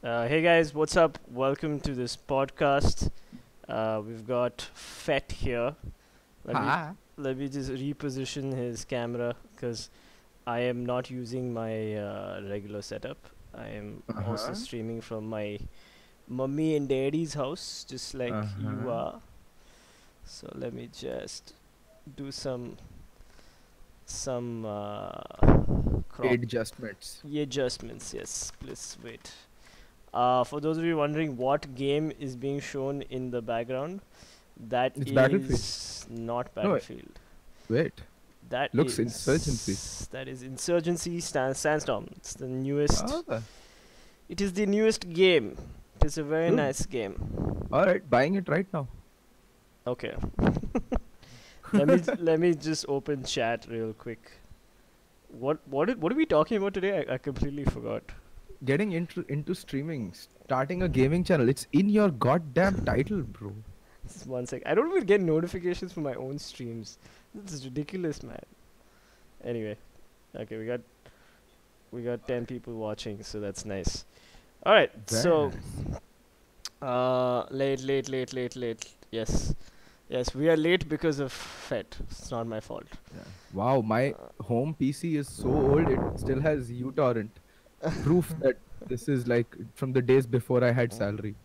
Hey guys, what's up? Welcome to this podcast. We've got FeTT here. Let me Ha. let me just reposition his camera because I am not using my regular setup. I am also Uh-huh. streaming from my mummy and daddy's house, just like you Uh-huh. are. So let me just do some crop Adjustments. adjustments. Yes, please wait. For those of you wondering what game is being shown in the background, that It's Battlefield. is not No, Battlefield. wait. That Looks Insurgency. is Insurgency Sandstorm. It's the newest. Ah, It is the newest game. It is a very good. nice game. All right, buying it right now. Okay. Let me just open chat real quick. What are we talking about today? I completely forgot. Getting into streaming, starting a gaming channel. It's in your goddamn title, bro. Just one sec. I don't even get notifications for my own streams. This is ridiculous, man. Anyway, okay, we got 10 people watching, so that's nice. All right, Very so nice. late. Yes, we are late because of FET. It's not my fault. Yeah. Wow, my home PC is so old it still has uTorrent. Proof that this is like from the days before I had salary.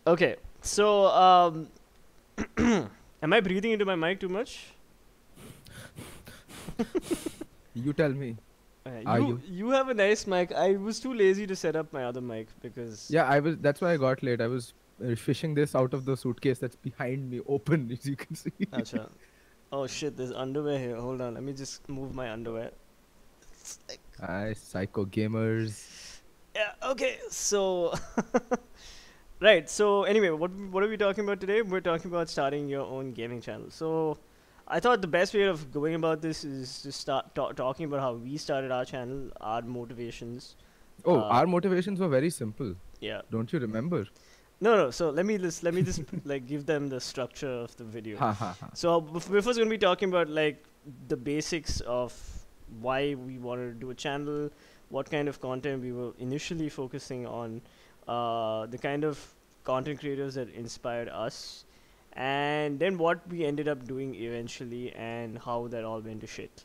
Okay, so am I breathing into my mic too much? You tell me. Are You you? you have a nice mic. I was too lazy to set up my other mic because. Yeah, I was. That's why I got late. I was fishing this out of the suitcase that's behind me, open, as you can see. Acha. Oh shit, there's underwear here. Hold on, let me just move my underwear. It's like, Psycho gamers. yeah, okay, so. Right, so anyway, what are we talking about today? We're talking about starting your own gaming channel. So, I thought the best way of going about this is to start talking about how we started our channel, our motivations. Oh, Uh, our motivations were very simple. yeah. Don't you remember? No. So let me just like give them the structure of the video. Ha ha ha. So we're first going to be talking about like the basics of why we wanted to do a channel, what kind of content we were initially focusing on, the kind of content creators that inspired us, and then what we ended up doing eventually, and how that all went to shit.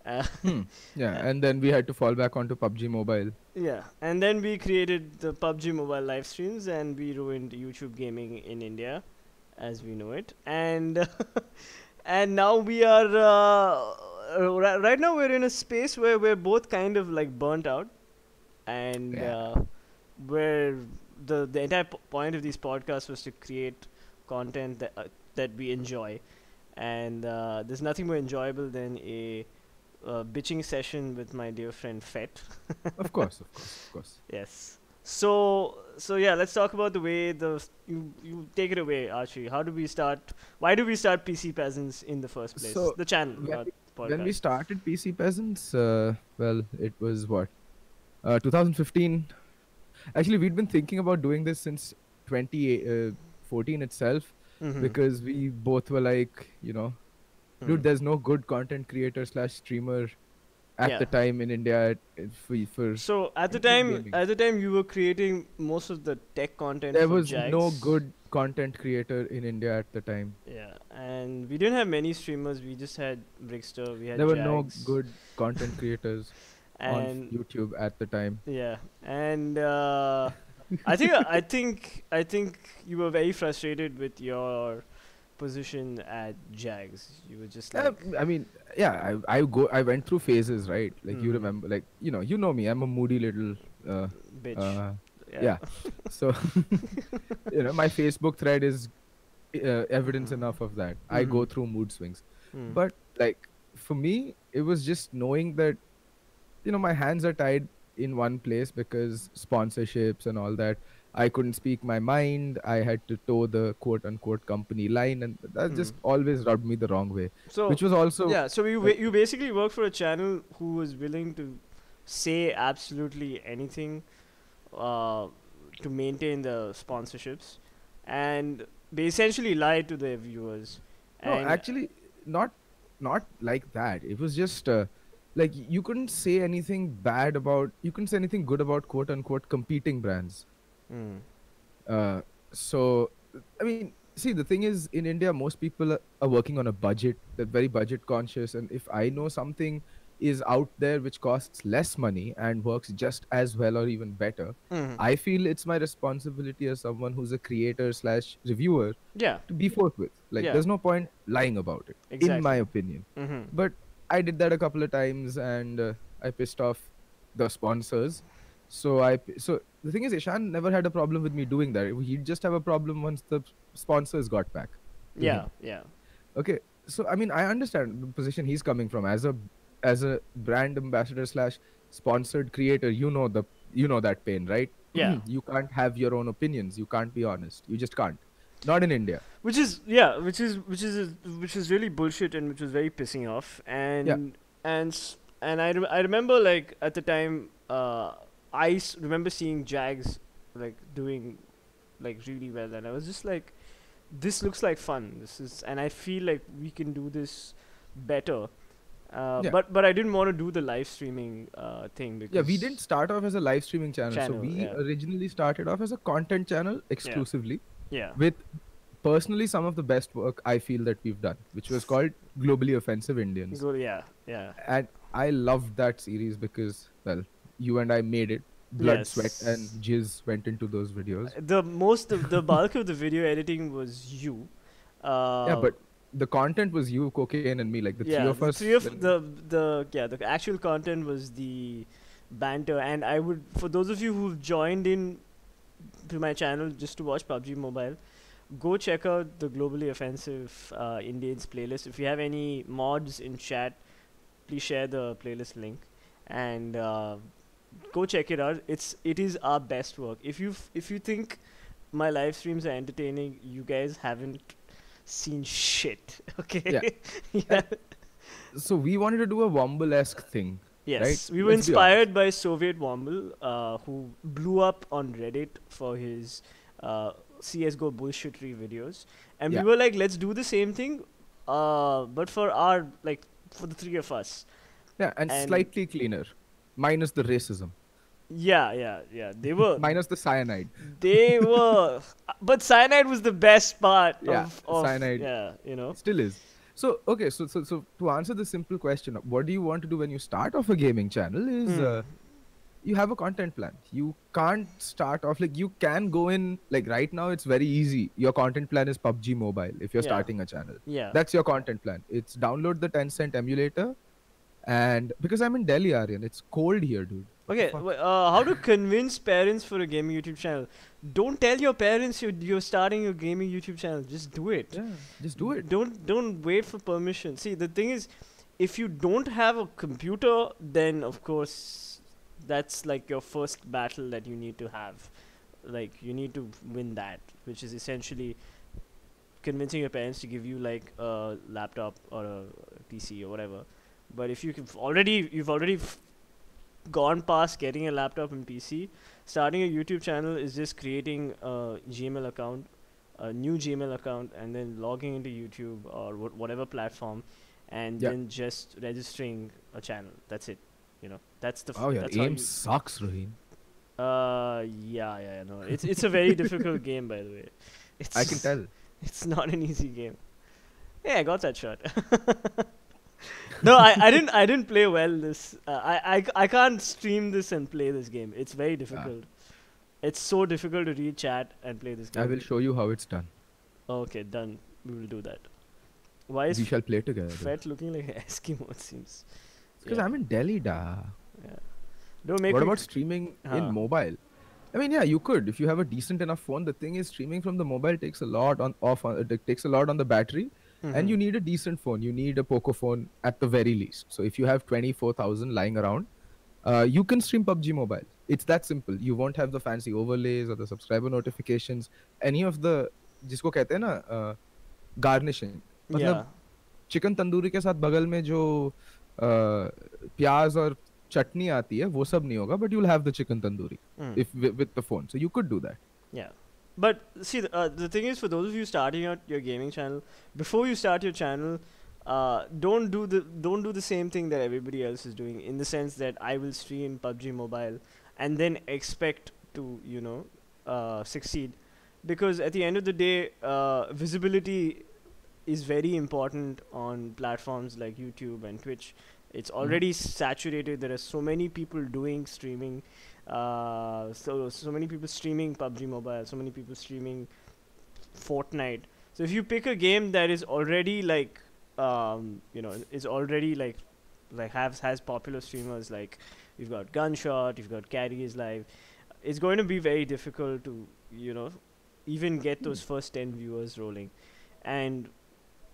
Uh, Hmm. Yeah, and then we had to fall back onto PUBG Mobile. yeah, and then we created the PUBG mobile live streams, and we ruined YouTube gaming in India, as we know it, and and now we are right now we're in a space where we're both kind of like burnt out, and Yeah. where the entire point of these podcasts was to create content that we enjoy, and there's nothing more enjoyable than a bitching session with my dear friend FET. Of course, of course, of course. Yes. So yeah, let's talk about the way you take it away, Archie. How do we start? Why do we start PC Peasants in the first place? So The channel, when not we, the when we podcast. started PC Peasants, well, it was what 2015. Actually, we'd been thinking about doing this since 2014 itself, Mm-hmm. because we both were like, dude, Mm. there's no good content creator slash streamer at Yeah. the time in India for So anything gaming. at the time, you were creating most of the tech content There for was no Jags. good content creator in India at the time. Yeah, and we didn't have many streamers. We just had Brickster, we had There were no Jags, good content creators on and YouTube at the time. yeah, and I think you were very frustrated with your position at Jags. You were just like, I mean, yeah, I went through phases, right? Like you mm, remember, like you know me. I'm a moody little. bitch. Uh, Yeah. yeah. So my Facebook thread is evidence enough of that. I Mm-hmm. go through mood swings, Mm. but like for me, it was just knowing that my hands are tied in one place because sponsorships and all that. I couldn't speak my mind. I had to toe the quote unquote company line, and that Mm. just always rubbed me the wrong way. So Which was also yeah, so like, you basically work for a channel who was willing to say absolutely anything uh, to maintain the sponsorships, and they essentially lie to their viewers. no, And actually, not not like that. It was just like you couldn't say anything bad about, you couldn't say anything good about quote unquote competing brands. Mm. uh, so I mean, see, the thing is, in India most people are working on a budget, they're very budget conscious, and if I know something is out there which costs less money and works just as well or even better, Mm. I feel it's my responsibility as someone who's a creator slash reviewer Yeah. to be forthwith. Like, Yeah. there's no point lying about it, in my Exactly. opinion. Mm-hmm. But I did that a couple of times, and I pissed off the sponsors. So the thing is, Ishan never had a problem with me doing that. He'd just have a problem once the sponsors got back to Yeah. him. Yeah. Okay, so I mean, I understand the position he's coming from as a brand ambassador slash sponsored creator. You know that pain, right? Yeah. You can't have your own opinions. You can't be honest. You just can't. Not in India. Which is yeah, which is really bullshit and which was very pissing off. Yeah. And I remember like at the time remember seeing Jags like doing like really well, and I was just like, this looks like fun. This is, and I feel like we can do this better. Yeah. But I didn't want to do the live streaming thing because Yeah, we didn't start off as a live streaming channel. So Channel, we yeah. originally started off as a content channel exclusively yeah. with personally some of the best work I feel that we've done, which was called Globally Offensive Indians. Yeah. And I loved that series because, well, you and I made it. Blood, Yes. sweat, and jizz went into those videos. The bulk of the video editing was you. Yeah, but the content was you, Cocaine, and me. Like the three of the us. three of when- the actual content was the banter, and I would, for those of you who've joined in to my channel just to watch PUBG Mobile, go check out the Globally Offensive Indians playlist. If you have any mods in chat, please share the playlist link and go check it out. It is our best work. If you think my live streams are entertaining, you guys haven't seen shit. Okay. Yeah. Yeah. So we wanted to do a Womble-esque thing. Yes, Right? we were Let's be inspired by Soviet Womble, who blew up on Reddit for his CS:GO bullshittery videos, and Yeah. we were like, let's do the same thing, but for the three of us. Yeah, and And- slightly cleaner, minus the racism, Yeah. They were, minus the cyanide. they were, but cyanide was the best part Yeah, of cyanide. Yeah, you know. Still is. So okay, so to answer the simple question, what do you want to do when you start off a gaming channel? Is you have a content plan. You can't start off like, you can go in like right now. It's very easy. Your content plan is PUBG Mobile. If you're Yeah. starting a channel, Yeah. that's your content plan. It's download the 10-cent emulator, and because I'm in Delhi, Aryan, it's cold here, dude. Okay, fuck? how to convince parents for a gaming YouTube channel? Don't tell your parents you're starting a gaming YouTube channel. Just do it. Yeah, just do it. Don't wait for permission. See, the thing is, if you don't have a computer, then of course that's like your first battle that you need to have. Like, you need to win that, which is essentially convincing your parents to give you like a laptop or a PC or whatever. But if you've already gone past getting a laptop and PC, starting a YouTube channel is just creating a Gmail account, a new Gmail account, and then logging into YouTube or whatever platform, and Yeah. then just registering a channel. That's it. You know, that's the. Oh, your that's how aim you- sucks, Rohin. yeah, no. It's a very difficult game, by the way. It's I can tell. It's not an easy game. Yeah, I got that shot. No, I didn't play well this. I can't stream this and play this game. It's very difficult. It's so difficult to read chat and play this game. I will show you how it's done. Okay, done. We will do that. Why is We shall play together. Fett looking like an Eskimo? It seems. Because Yeah. I'm in Delhi, da. Yeah. Don't make What me about streaming Huh. in mobile? I mean, yeah, you could if you have a decent enough phone. The thing is, streaming from the mobile takes a lot it takes a lot on the battery, and you need a decent phone. You need a Poco phone at the very least. So if you have 24,000 lying around, you can stream PUBG Mobile. It's that simple. You won't have the fancy overlays or the subscriber notifications. Any of the जिसको कहते हैं ना garnishing. Yeah. मतलब chicken tandoori के साथ बगल में जो प्याज और चटनी आती है वो सब नहीं होगा, but you'll have the chicken tandoori if with the phone, so you could do that. Yeah. But see, the thing is, for those of you starting out your gaming channel, before you start your channel, don't do the same thing that everybody else is doing, in the sense that I will stream PUBG Mobile and then expect to succeed, because at the end of the day, visibility is very important on platforms like YouTube and Twitch. It's already saturated. There are so many people doing streaming, so many people streaming PUBG Mobile, so many people streaming Fortnite. So if you pick a game that is already like, is already like has popular streamers, like you've got Gunshot, you've got Carry is Live, it's going to be very difficult to even get those first 10 viewers rolling. And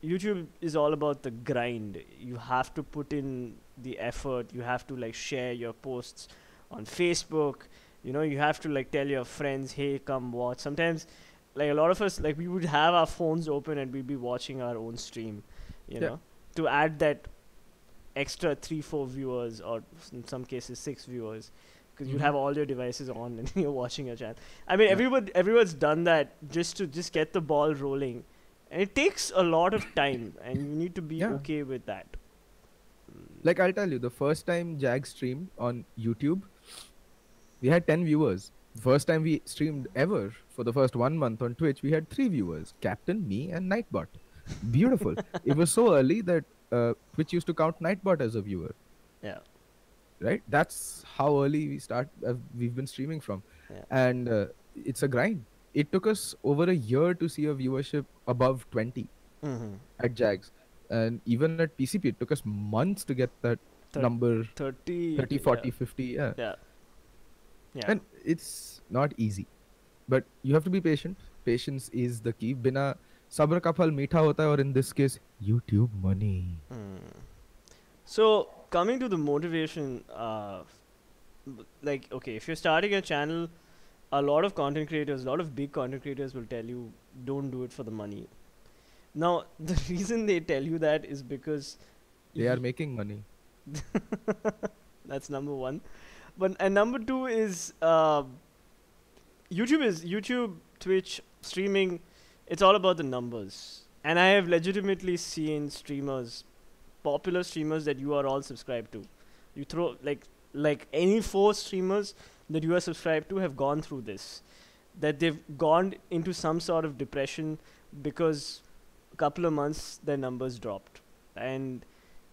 YouTube is all about the grind. You have to put in the effort. You have to like share your posts on Facebook. You have to like tell your friends, hey, come watch. Sometimes, like a lot of us, like we would have our phones open and we'd be watching our own stream, to add that extra 3-4 viewers, or in some cases 6 viewers, because you have all your devices on and you're watching your channel. I mean, everyone's done that just to get the ball rolling. And it takes a lot of time, and you need to be okay with that. Like, I'll tell you, the first time Jag streamed on YouTube, we had 10 viewers. The first time we streamed ever, for the first 1 month on Twitch, we had 3 viewers: Captain, me, and Nightbot. Beautiful. It was so early that Twitch used to count Nightbot as a viewer. Yeah. Right? That's how early we've been streaming from. Yeah. And it's a grind. It took us over a year to see a viewership above 20 at Jags. And even at PCP, it took us months to get that number 30, 40, 50. Yeah. Yeah. And it's not easy. But you have to be patient. Patience is the key. Bina sabr ka phal meetha hota hai, or in this case, YouTube money. So, coming to the motivation, okay, if you're starting a channel, a lot of content creators, a lot of big content creators will tell you, don't do it for the money. Now, the reason they tell you that is because they are making money. That's number one. And number two is YouTube, Twitch, streaming. It's all about the numbers. And I have legitimately seen popular streamers that you are all subscribed to. You throw like any 4 streamers that you are subscribed to have gone through this, that they've gone into some sort of depression because a couple of months their numbers dropped. And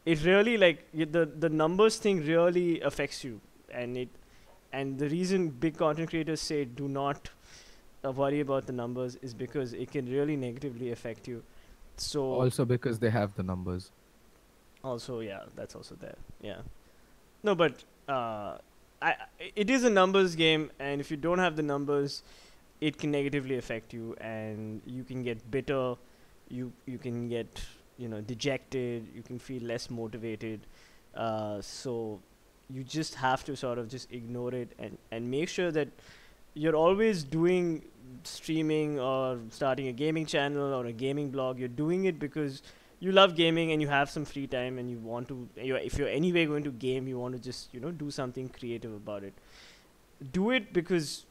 it really, like, the numbers thing really affects you. And the reason big content creators say do not worry about the numbers is because it can really negatively affect you. So also because they have the numbers. Also, yeah, that's also there. Yeah. No, but it is a numbers game, and if you don't have the numbers, it can negatively affect you, and you can get bitter, you can get dejected, you can feel less motivated. So you just have to sort of just ignore it and make sure that you're always doing streaming or starting a gaming channel or a gaming blog. You're doing it because you love gaming and you have some free time and you want to, if you're anyway going to game, you want to just do something creative about it. Do it because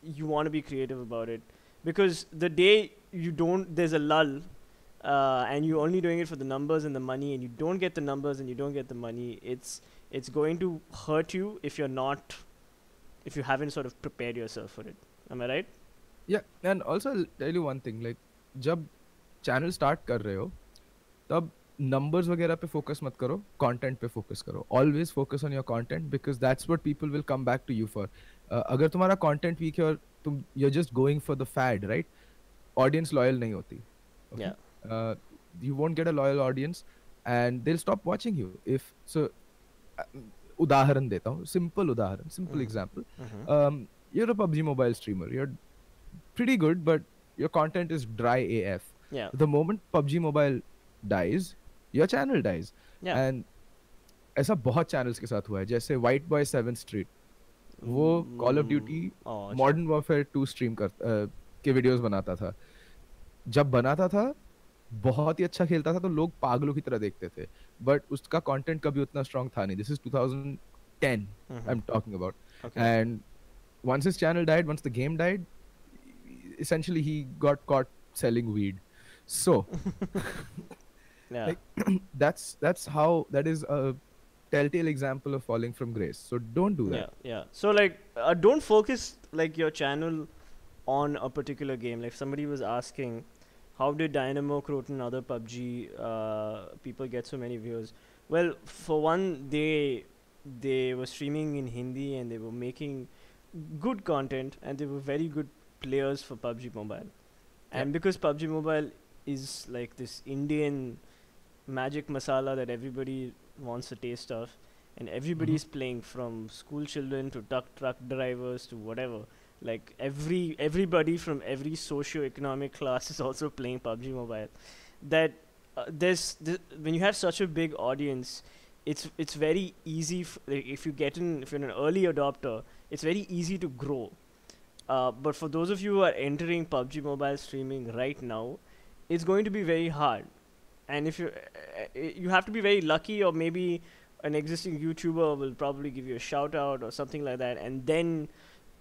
you want to be creative about it, because the day you don't, there's a lull, and you're only doing it for the numbers and the money, and you don't get the numbers and you don't get the money, it's going to hurt you if you haven't sort of prepared yourself for it. Am I right? Yeah, and also I'll tell you one thing, like जब channel start कर रहे हो तब numbers वगैरह पे focus मत करो, content पे फोकस करो. Always focus on your content because that's what people will come back to you for. अगर तुम्हारा कंटेंट वीक है और तुम you are just going for the fad, right, audience loyal नहीं होती. You won't get a loyal audience and they'll stop watching you. If so, उदाहरण देता हूँ, simple उदाहरण, simple example. You're a PUBG mobile streamer. You're pretty good, but your content is dry AF. Yeah. The moment PUBG Mobile dies, your channel dies. Yeah. And ऐसा बहुत channels के साथ हुआ है. जैसे White Boy 7th Street, वो Call of Duty Modern Warfare 2 stream के videos बनाता था. जब बनाता था बहुत ही अच्छा खेलता था तो लोग पागलों की तरह देखते थे, but उसका content कभी उतना strong था नहीं. This is 2010 I'm talking about. Okay. And once his channel died, once the game died, essentially he got caught selling weed. So Yeah. Like that's how that is a telltale example of falling from grace. So don't do that. Yeah, yeah. So like, don't focus like your channel on a particular game. Like somebody was asking, how did Dynamo, Croton, other PUBG people get so many views? Well, for one, they were streaming in Hindi and they were making good content and they were very good players for PUBG Mobile. Yep. And because PUBG Mobile is like this Indian magic masala that everybody wants a taste of, and Mm-hmm. everybody's playing from school children to truck drivers to whatever. Like everybody from every socio-economic class is also playing PUBG Mobile. That when you have such a big audience, it's very easy like if you get in if you're an early adopter, it's very easy to grow. But for those of you who are entering PUBG Mobile streaming right now, it's going to be very hard. And if you have to be very lucky, or maybe an existing YouTuber will probably give you a shout out or something like that, and then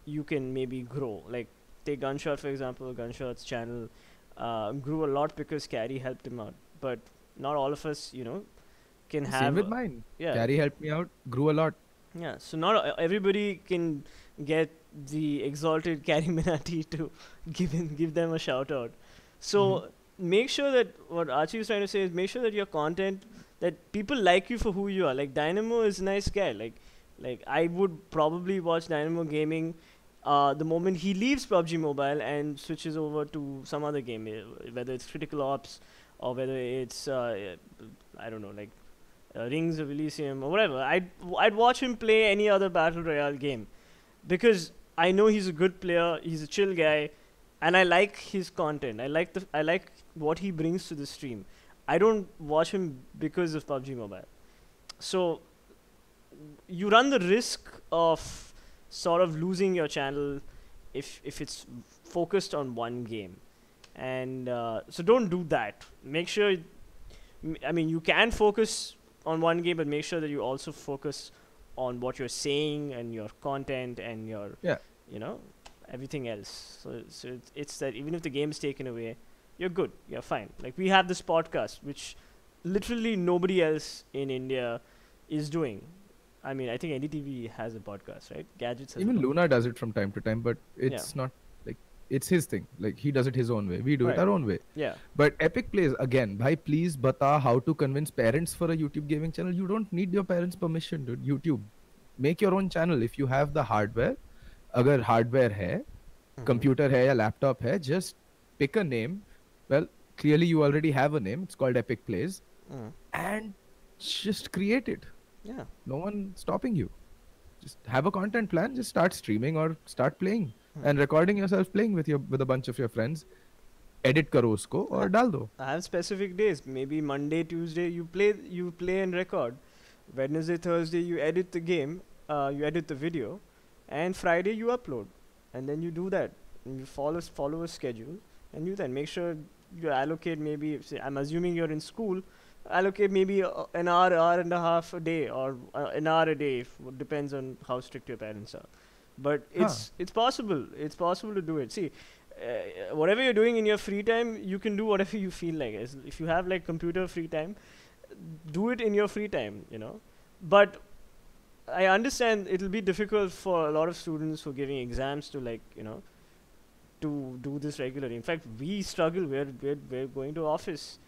you can maybe grow. Like take Gunshot for example. Gunshot's channel grew a lot because Carrie helped him out. But not all of us, can Same have. with mine. Yeah, Carrie helped me out, grew a lot. yeah. So not everybody can get the exalted Carrie Minati to give them a shout out. Mm-hmm. So make sure that what Archie was trying to say is make sure that your content, that people like you for who you are. Like Dynamo is a nice guy. Like I would probably watch Dynamo gaming the moment he leaves PUBG Mobile and switches over to some other game, whether it's Critical Ops or whether it's I don't know, like Rings of Elysium or whatever. I'd watch him play any other battle royale game because I know he's a good player. He's a chill guy, and I like his content. I like what he brings to the stream. I don't watch him because of PUBG Mobile. So you run the risk of sort of losing your channel if it's focused on one game, and so don't do that. Make sure. I mean, you can focus on one game, but make sure that you also focus on what you're saying and your content and your, Yeah. you know, everything else. So it's that even if the game is taken away, you're good. You're fine. Like we have this podcast, which literally nobody else in India is doing. I mean, I think NDTV has a podcast, right? Gadgets has a Even podcast. Luna does it from time to time, but Yeah. it's not like it's his thing. Like he does it his own way. We do it Right. our own way. Yeah. But Epic Plays again, bhai, please bata how to convince parents for a YouTube gaming channel. You don't need your parents' permission, dude. YouTube. Make your own channel if you have the hardware. अगर hardware है, Mm-hmm. computer है या laptop है, just pick a name. Well, clearly you already have a name. It's called Epic Plays, Mm. and just create it. Yeah. No one stopping you. Just have a content plan. Just start streaming or start playing Hmm. and recording yourself playing with a bunch of your friends. Edit करो उसको और डाल दो. I have specific days. Maybe Monday, Tuesday, you play and record. Wednesday, Thursday, you edit the game. You edit the video, and Friday you upload, and then you do that. And you follow a schedule, and you then make sure you allocate maybe. Say, I'm assuming you're in school. Allocate maybe an hour and a half a day, or an hour a day. Depends on how strict your parents are. But Huh. it's possible. It's possible to do it. See, whatever you're doing in your free time, you can do whatever you feel like. If you have like computer free time, do it in your free time, But I understand it'll be difficult for a lot of students who are giving exams to to do this regularly. In fact, we struggle. We're going to office.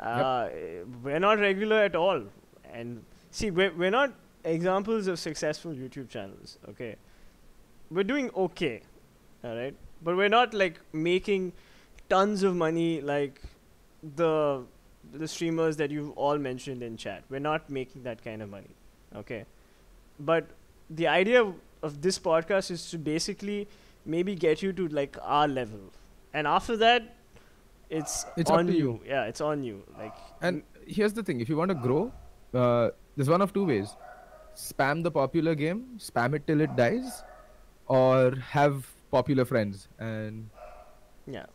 Yep. We're not regular at all. And see, we're not examples of successful YouTube channels. Okay, we're doing okay, all right, but we're not like making tons of money like the the streamers that you've all mentioned in chat. We're not making that kind of money, okay. But the idea of this podcast is to basically maybe get you to like our level, and after that, it's It's up on to you. you. Yeah, it's on you. Like, And here's the thing: if you want to grow, there's one of two ways: spam the popular game, spam it till it dies, or have popular friends and yeah.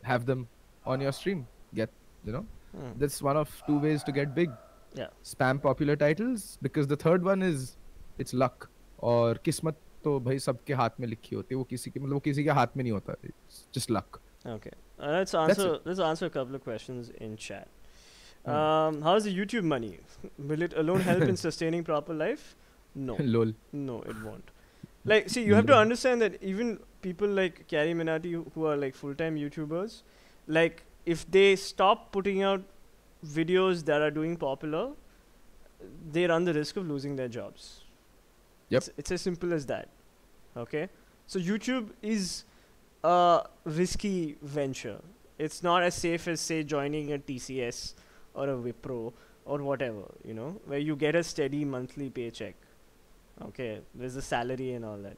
have them on your stream. Get you know, Hmm. that's one of two ways to get big. Yeah. Spam popular titles, because the third one is it's luck और किस्मत तो भाई सबके हाथ में लिखी होती है, वो किसी के मतलब वो किसी के हाथ में नहीं होता. It's just luck. Okay. That's it. Let's answer a couple of questions in chat. How's the YouTube money? Will it alone help in sustaining proper life? No. Lol. No, it won't. Like, see, you have to understand that even people like Carrie Minati who are like full-time YouTubers, like, if they stop putting out videos that are doing popular, they run the risk of losing their jobs. Yep. It's as simple as that. Okay? So YouTube is a risky venture. It's not as safe as, say, joining a TCS or a Wipro or whatever, you know, where you get a steady monthly paycheck. Okay, there's a salary and all that.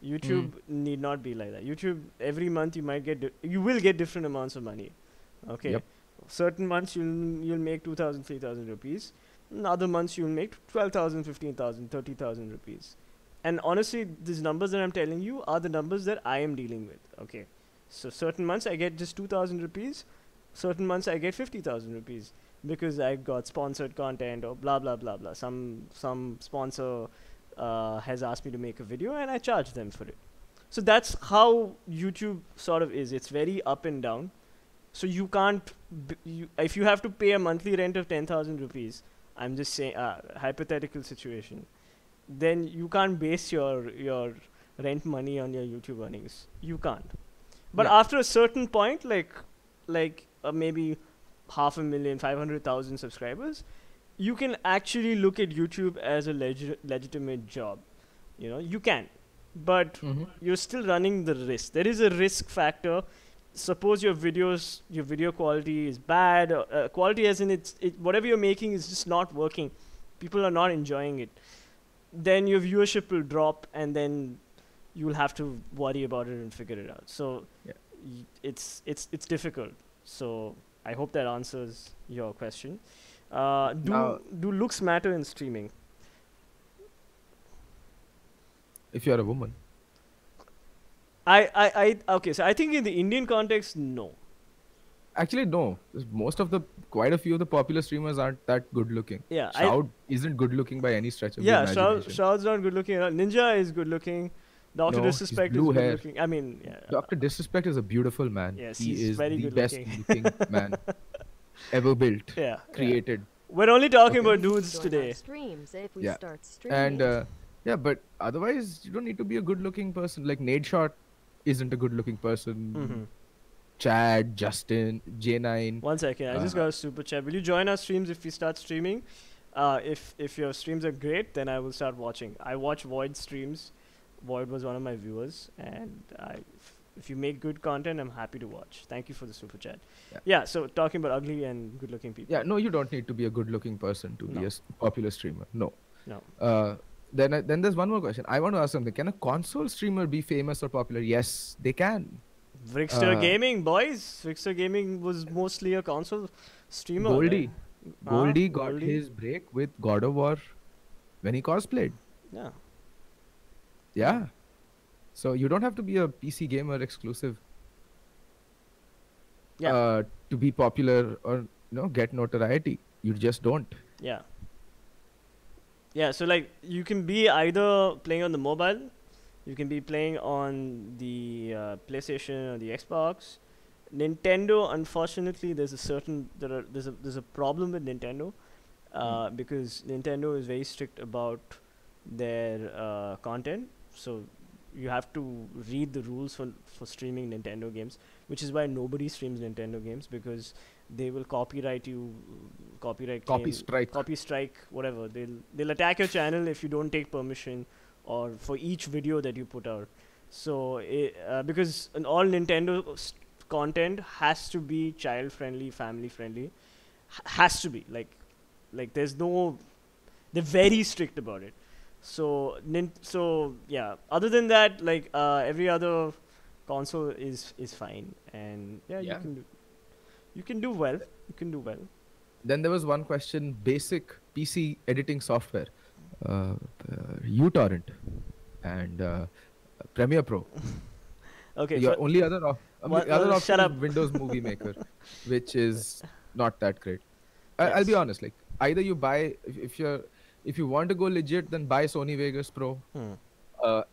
YouTube need not be like that. YouTube, every month you might get, you will get different amounts of money. Okay, Yep. certain months you'll make 2,000, 3,000 rupees. In other months you'll make 12,000, 15,000, 30,000 rupees. And honestly, these numbers that I'm telling you are the numbers that I am dealing with. Okay, so certain months I get just 2,000 rupees. Certain months I get 50,000 rupees because I got sponsored content or blah blah blah blah. Some sponsor has asked me to make a video and I charge them for it. So that's how YouTube sort of is. It's very up and down. So you can't, if you have to pay a monthly rent of 10,000 rupees, I'm just saying, hypothetical situation, then you can't base your rent money on your YouTube earnings. You can't. But after a certain point, like maybe 500,000, 500,000 subscribers, you can actually look at YouTube as a legitimate job. You know, you can, but you're still running the risk. There is a risk factor. Suppose your video quality is bad. Quality as in whatever you're making is just not working. People are not enjoying it. Then your viewership will drop, and then you'll have to worry about it and figure it out. So it's difficult. So I hope that answers your question. Do looks matter in streaming? If you're a woman. Okay, so I think in the Indian context, no. Actually, no. Quite a few of the popular streamers aren't that good looking. Yeah, Shroud isn't good looking by any stretch of the imagination. Shroud's not good looking. Ninja is good looking. Dr. Disrespect is good hair. looking. I mean, yeah. Dr. Disrespect is a beautiful man. Yes, he he's is very the good best looking man ever built, created. We're only talking about dudes today. Streams if we start streaming. And but otherwise you don't need to be a good looking person. Like Nadeshot isn't a good looking person. Chad, Justin, J9. 1 second, I just got a super chat. Will you join our streams if we start streaming? If your streams are great, then I will start watching. I watch Void streams. Void was one of my viewers, and if you make good content, I'm happy to watch. Thank you for the super chat. Yeah, so talking about ugly and good looking people. Yeah, no, you don't need to be a good looking person to be a popular streamer. No. Then there's one more question. I want to ask something. Can a console streamer be famous or popular? Yes, they can. Vrickster Gaming, boys. Vrickster Gaming was mostly a console streamer. Goldie got his break with God of War when he cosplayed. Yeah. So you don't have to be a PC gamer exclusive to be popular or get notoriety. You just don't. Yeah, so like you can be either playing on the mobile, you can be playing on the PlayStation or the Xbox. Nintendo, unfortunately, there's a problem with Nintendo because Nintendo is very strict about their content. So you have to read the rules for streaming Nintendo games, which is why nobody streams Nintendo games, because they will copyright you, copy strike, whatever. They'll attack your channel if you don't take permission, or for each video that you put out. So because all Nintendo content has to be child friendly, family friendly, has to be like there's no, they're very strict about it. So yeah, other than that, like every other console is fine, and you can do well. Then there was one question: basic PC editing software, uTorrent and Premiere Pro. Okay. Your only other option shut up. is Windows Movie Maker, which is not that great. I'll be honest. Like either you buy if you want to go legit, then buy Sony Vegas Pro,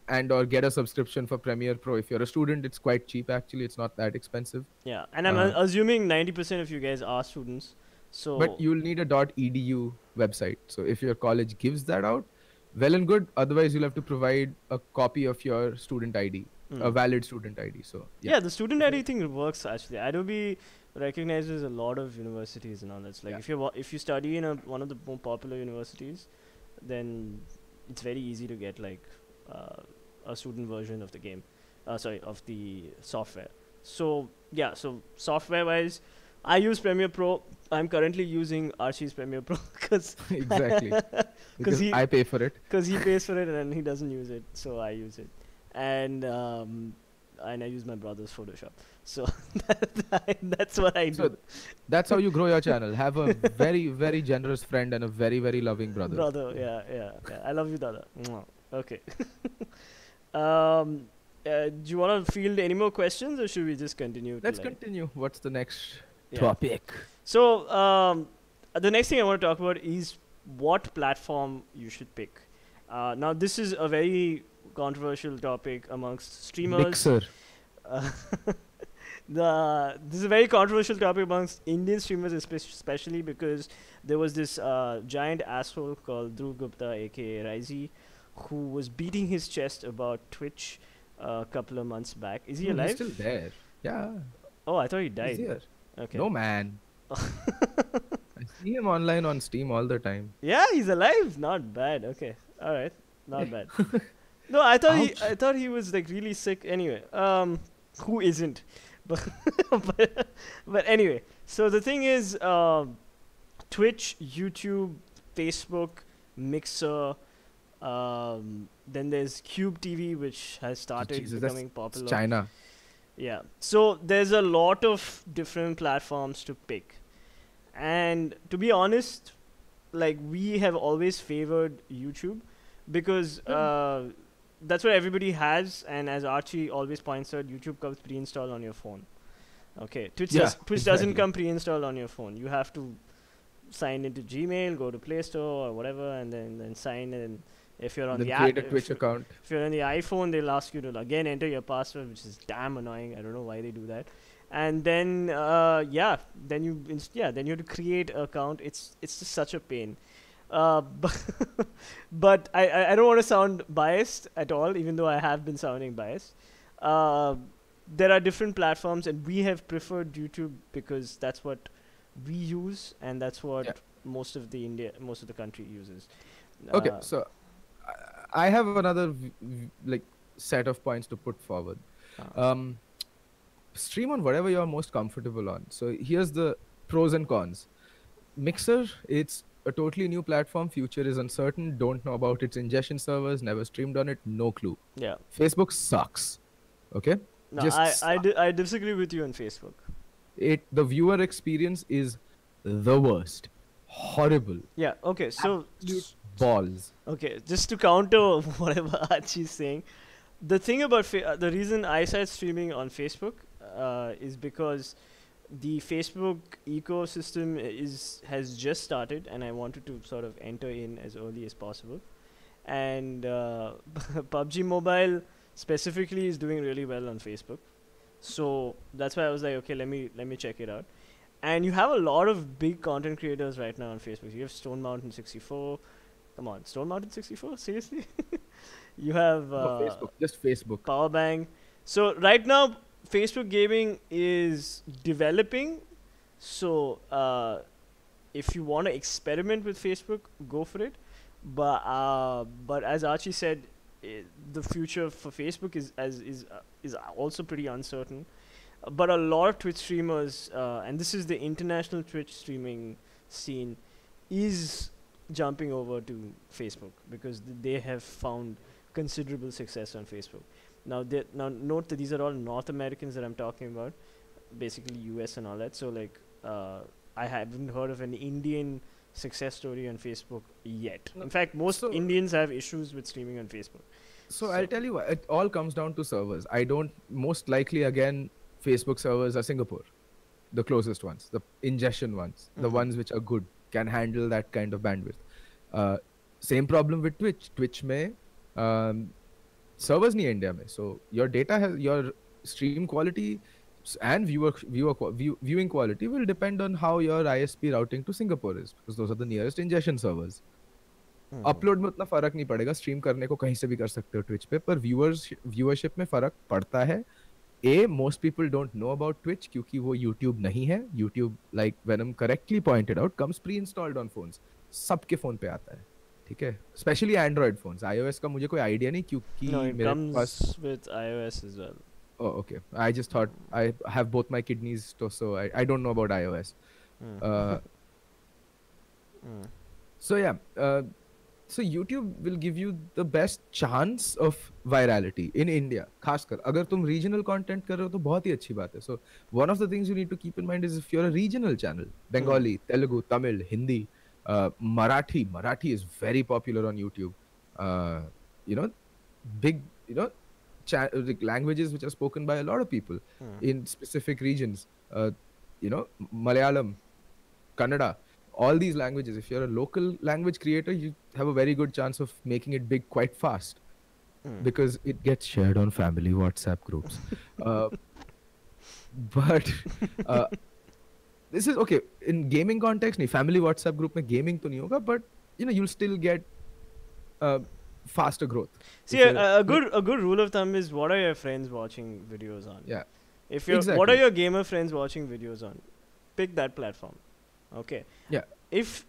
and or get a subscription for Premiere Pro. If you're a student, it's quite cheap actually. It's not that expensive. Yeah, and I'm assuming 90% of you guys are students, So But you'll need a .edu website. So if your college gives that out, well and good. Otherwise, you'll have to provide a copy of your student ID, a valid student ID. So yeah, the student ID thing works actually. Adobe recognizes a lot of universities and all that. It's like if you study in one of the more popular universities, then it's very easy to get like a student version of the game. Sorry, of the software. So yeah, so software wise, I use Premiere Pro. I'm currently using Archie's Premiere Pro because exactly because I pay for it. Because he pays for it and he doesn't use it, so I use it, and I use my brother's Photoshop. So that's what I do. So that's how you grow your channel. Have a very, very generous friend and a very, very loving brother. Yeah. I love you, Dada. Okay. Do you want to field any more questions, or should we just continue? Let's continue. What's the next topic? So the next thing I want to talk about is what platform you should pick. Now, this is a very controversial topic amongst streamers. Mixer. This is a very controversial topic amongst Indian streamers, especially because there was this giant asshole called Dhruv Gupta, aka Risey, who was beating his chest about Twitch a couple of months back. Is he alive? He's still there. Yeah. Oh, I thought he died. He's here. Okay. No, man. I see him online on Steam all the time. Yeah, he's alive. Not bad. Okay. All right. Not bad. No, I thought he was like really sick. Anyway, who isn't? But anyway, so the thing is, Twitch, YouTube, Facebook, Mixer, then there's Cube TV, which has started becoming popular. China. Yeah. So there's a lot of different platforms to pick. And to be honest, like we have always favored YouTube because that's what everybody has, and as Archie always points out, YouTube comes pre-installed on your phone. Okay, Twitch doesn't come pre-installed on your phone. You have to sign into Gmail, go to Play Store or whatever, and then sign in. If you're on the create a Twitch account. If you're on the iPhone, they'll ask you to again enter your password, which is damn annoying. I don't know why they do that. And then then you have to create an account. It's just such a pain. But I don't want to sound biased at all, even though I have been sounding biased. There are different platforms, and we have preferred YouTube because that's what we use, and that's what most of the country uses. Okay, so I have another set of points to put forward. Stream on whatever you're most comfortable on. So here's the pros and cons. Mixer, it's a totally new platform. Future is uncertain. Don't know about its ingestion servers. Never streamed on it. No clue. Yeah. Facebook sucks. Okay. No, I disagree with you on Facebook. The viewer experience is the worst. Horrible. Yeah. Okay. So balls. Okay. Just to counter whatever Archie's saying, the thing about the reason I started streaming on Facebook is because the Facebook ecosystem has just started, and I wanted to sort of enter in as early as possible. And PUBG Mobile specifically is doing really well on Facebook, so that's why I was like, okay, let me check it out. And you have a lot of big content creators right now on Facebook. You have Stone Mountain 64. Come on, Stone Mountain 64? Seriously? You have Facebook, just Facebook. Powerbang. So right now, Facebook gaming is developing. So if you want to experiment with Facebook, go for it. But as Archie said, the future for Facebook is also pretty uncertain. But a lot of Twitch streamers, and this is the international Twitch streaming scene, is jumping over to Facebook because they have found considerable success on Facebook. Now note that these are all North Americans that I'm talking about, basically US and all that. So I haven't heard of an Indian success story on Facebook yet. In fact, most Indians have issues with streaming on Facebook. So I'll tell you what, it all comes down to servers. Most likely again, Facebook servers are Singapore, the closest ones, the ingestion ones, the ones which are good, can handle that kind of bandwidth. Same problem with Twitch. Twitch mein servers nahi India mein, so your data your stream quality and viewing quality will depend on how your ISP routing to Singapore is, because those are the nearest ingestion servers. Upload में उतना फर्क नहीं पड़ेगा, stream करने को कहीं से भी कर सकते हो ट्विच पे, पर व्यूअरशिप में फर्क पड़ता है. Most people don't know about Twitch क्योंकि वो YouTube नहीं है. YouTube, like Venom correctly pointed out, comes pre-installed on phones. सबके फोन पे आता है, ठीक है, especially Android phones. iOS का मुझे कोई आइडिया नहीं क्योंकि मेरे पास with iOS as well. Oh, okay. I just thought I have both my kidneys, so I don't know about iOS. So yeah, so YouTube will give you the best chance of virality in India. खासकर अगर तुम regional content कर रहे हो तो बहुत ही अच्छी बात है. So one of the things you need to keep in mind is if you're a regional channel, Bengali, Telugu, Tamil, Hindi, Marathi is very popular on YouTube. You know, big, you know, languages which are spoken by a lot of people in specific regions. You know, Malayalam, Kannada, all these languages. If you're a local language creator, you have a very good chance of making it big quite fast because it gets shared on family WhatsApp groups. But this is okay in gaming context. नहीं, family WhatsApp group में gaming तो नहीं होगा, but you know you'll still get faster growth. See, a good rule of thumb is what are your friends watching videos on? Yeah. If you're what are your gamer friends watching videos on? Pick that platform. Okay. Yeah. If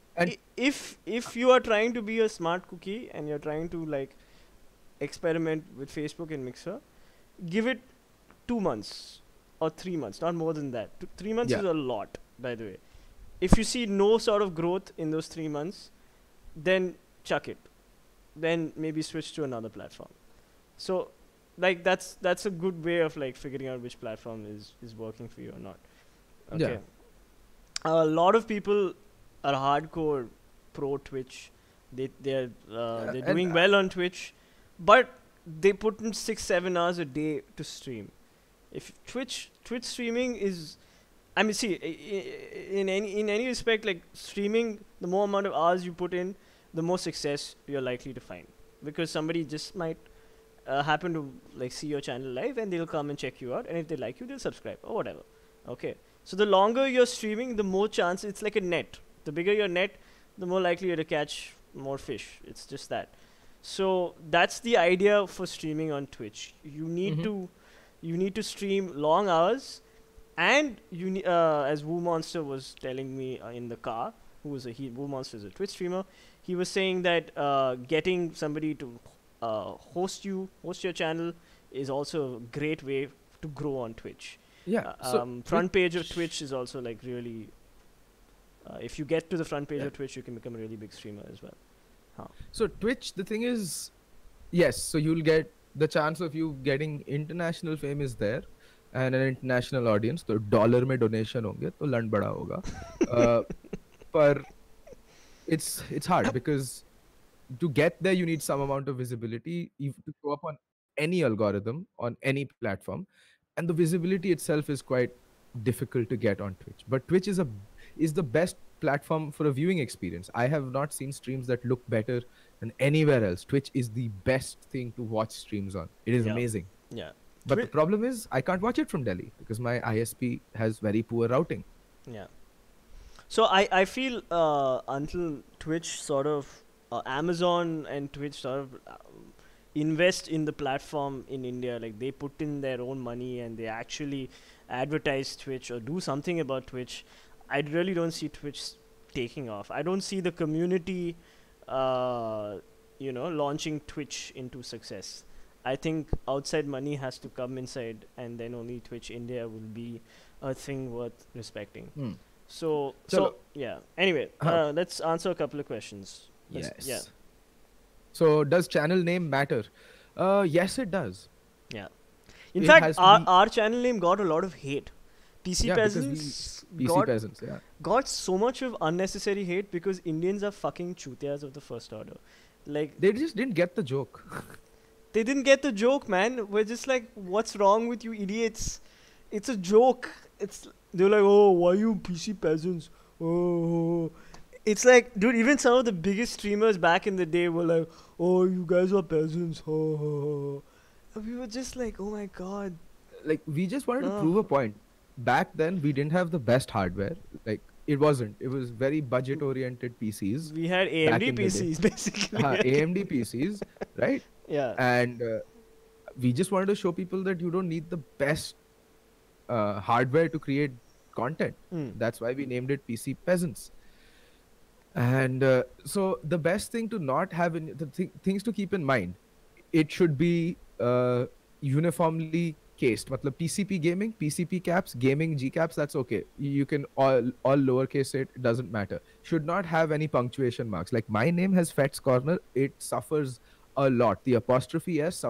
you are trying to be a smart cookie and you're trying to like experiment with Facebook and Mixer, give it 2 months or 3 months, not more than that. 3 months is a lot, by the way. If you see no sort of growth in those 3 months, then chuck it. Then maybe switch to another platform. So like that's a good way of like figuring out which platform is working for you or not. Okay. Yeah. A lot of people are hardcore pro Twitch. They're doing well on Twitch, but they put in 6-7 hours a day to stream. If Twitch streaming is, I mean, see, in any respect, like streaming, the more amount of hours you put in, the more success you're likely to find, because somebody just might happen to like see your channel live and they'll come and check you out, and if they like you, they'll subscribe or whatever. Okay, so the longer you're streaming, the more chance. It's like a net. The bigger your net, the more likely you're to catch more fish. It's just that. So that's the idea for streaming on Twitch. You need to stream long hours, and you as Woo Monster was telling me in the car, Woo Monster is a Twitch streamer. He was saying that getting somebody to host your channel is also a great way to grow on Twitch. Yeah. Front page of Twitch is also like really. If you get to the front page of Twitch, you can become a really big streamer as well. So Twitch, the thing is, yes. So you'll get the chance of you getting international fame is there, and an international audience. So dollar में donation होंगे, तो लंड बड़ा होगा. But it's hard because to get there you need some amount of visibility. You have to show up on any algorithm on any platform, and the visibility itself is quite difficult to get on Twitch. But Twitch is the best platform for a viewing experience. I have not seen streams that look better than anywhere else. Twitch is the best thing to watch streams on. It is amazing. Yeah. But the problem is I can't watch it from Delhi because my ISP has very poor routing. Yeah. So I feel until Twitch sort of Amazon and Twitch sort of invest in the platform in India, like they put in their own money and they actually advertise Twitch or do something about Twitch, I really don't see Twitch taking off. I don't see the community launching Twitch into success. I think outside money has to come inside, and then only Twitch India will be a thing worth respecting. So yeah. Anyway, let's answer a couple of questions. Yes. Yeah. So does channel name matter? Yes, it does. Yeah. In fact, our channel name got a lot of hate. PC Peasants got so much of unnecessary hate because Indians are fucking chutias of the first order. Like they just didn't get the joke. They didn't get the joke, man. We're just like, what's wrong with you idiots? It's a joke. They're like, oh, why you PC Peasants? Oh. It's like, dude, even some of the biggest streamers back in the day were like, oh, you guys are peasants. Oh. And we were just like, oh my god. Like, we just wanted to prove a point. back then we didn't have the best hardware. Like it wasn't. It was very budget oriented PCs We had back AMD in the day. PCs basically. AMD PCs, right? Yeah. And we just wanted to show people that you don't need the best hardware to create content. That's why we named it PC Peasants. And so the best thing to not have in things to keep in mind, it should be uniformly cased. Matlab PCP gaming, PCP caps, gaming G caps, that's okay. You can all lowercase it doesn't matter. Should not have any punctuation marks. Like my name has Fets Corner, it suffers a lot. The apostrophe S,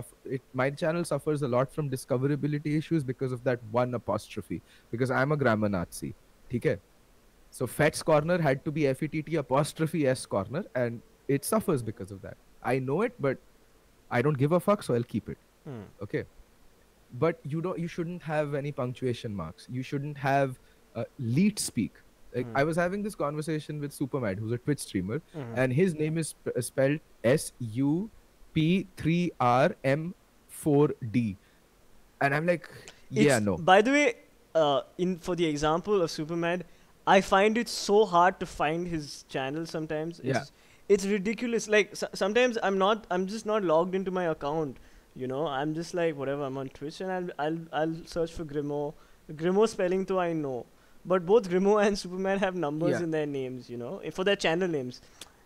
my channel suffers a lot from discoverability issues because of that one apostrophe. Because I'm a grammar Nazi. Okay? So Fets Corner had to be FeTT apostrophe S Corner, and it suffers because of that. I know it, but I don't give a fuck, so I'll keep it. Okay. But you shouldn't have any punctuation marks. You shouldn't have leet speak. Like I was having this conversation with Supermad, who's a Twitch streamer, and his name is spelled SUP3RM4D, and I'm like, yeah, no. By the way, for the example of Supermad, I find it so hard to find his channel sometimes. It's ridiculous. Like sometimes I'm just not logged into my account. You know, I'm just like whatever. I'm on Twitch and I'll search for Grimo. Grimo spelling too I know, but both Grimo and Superman have numbers in their names. You know, for their channel names.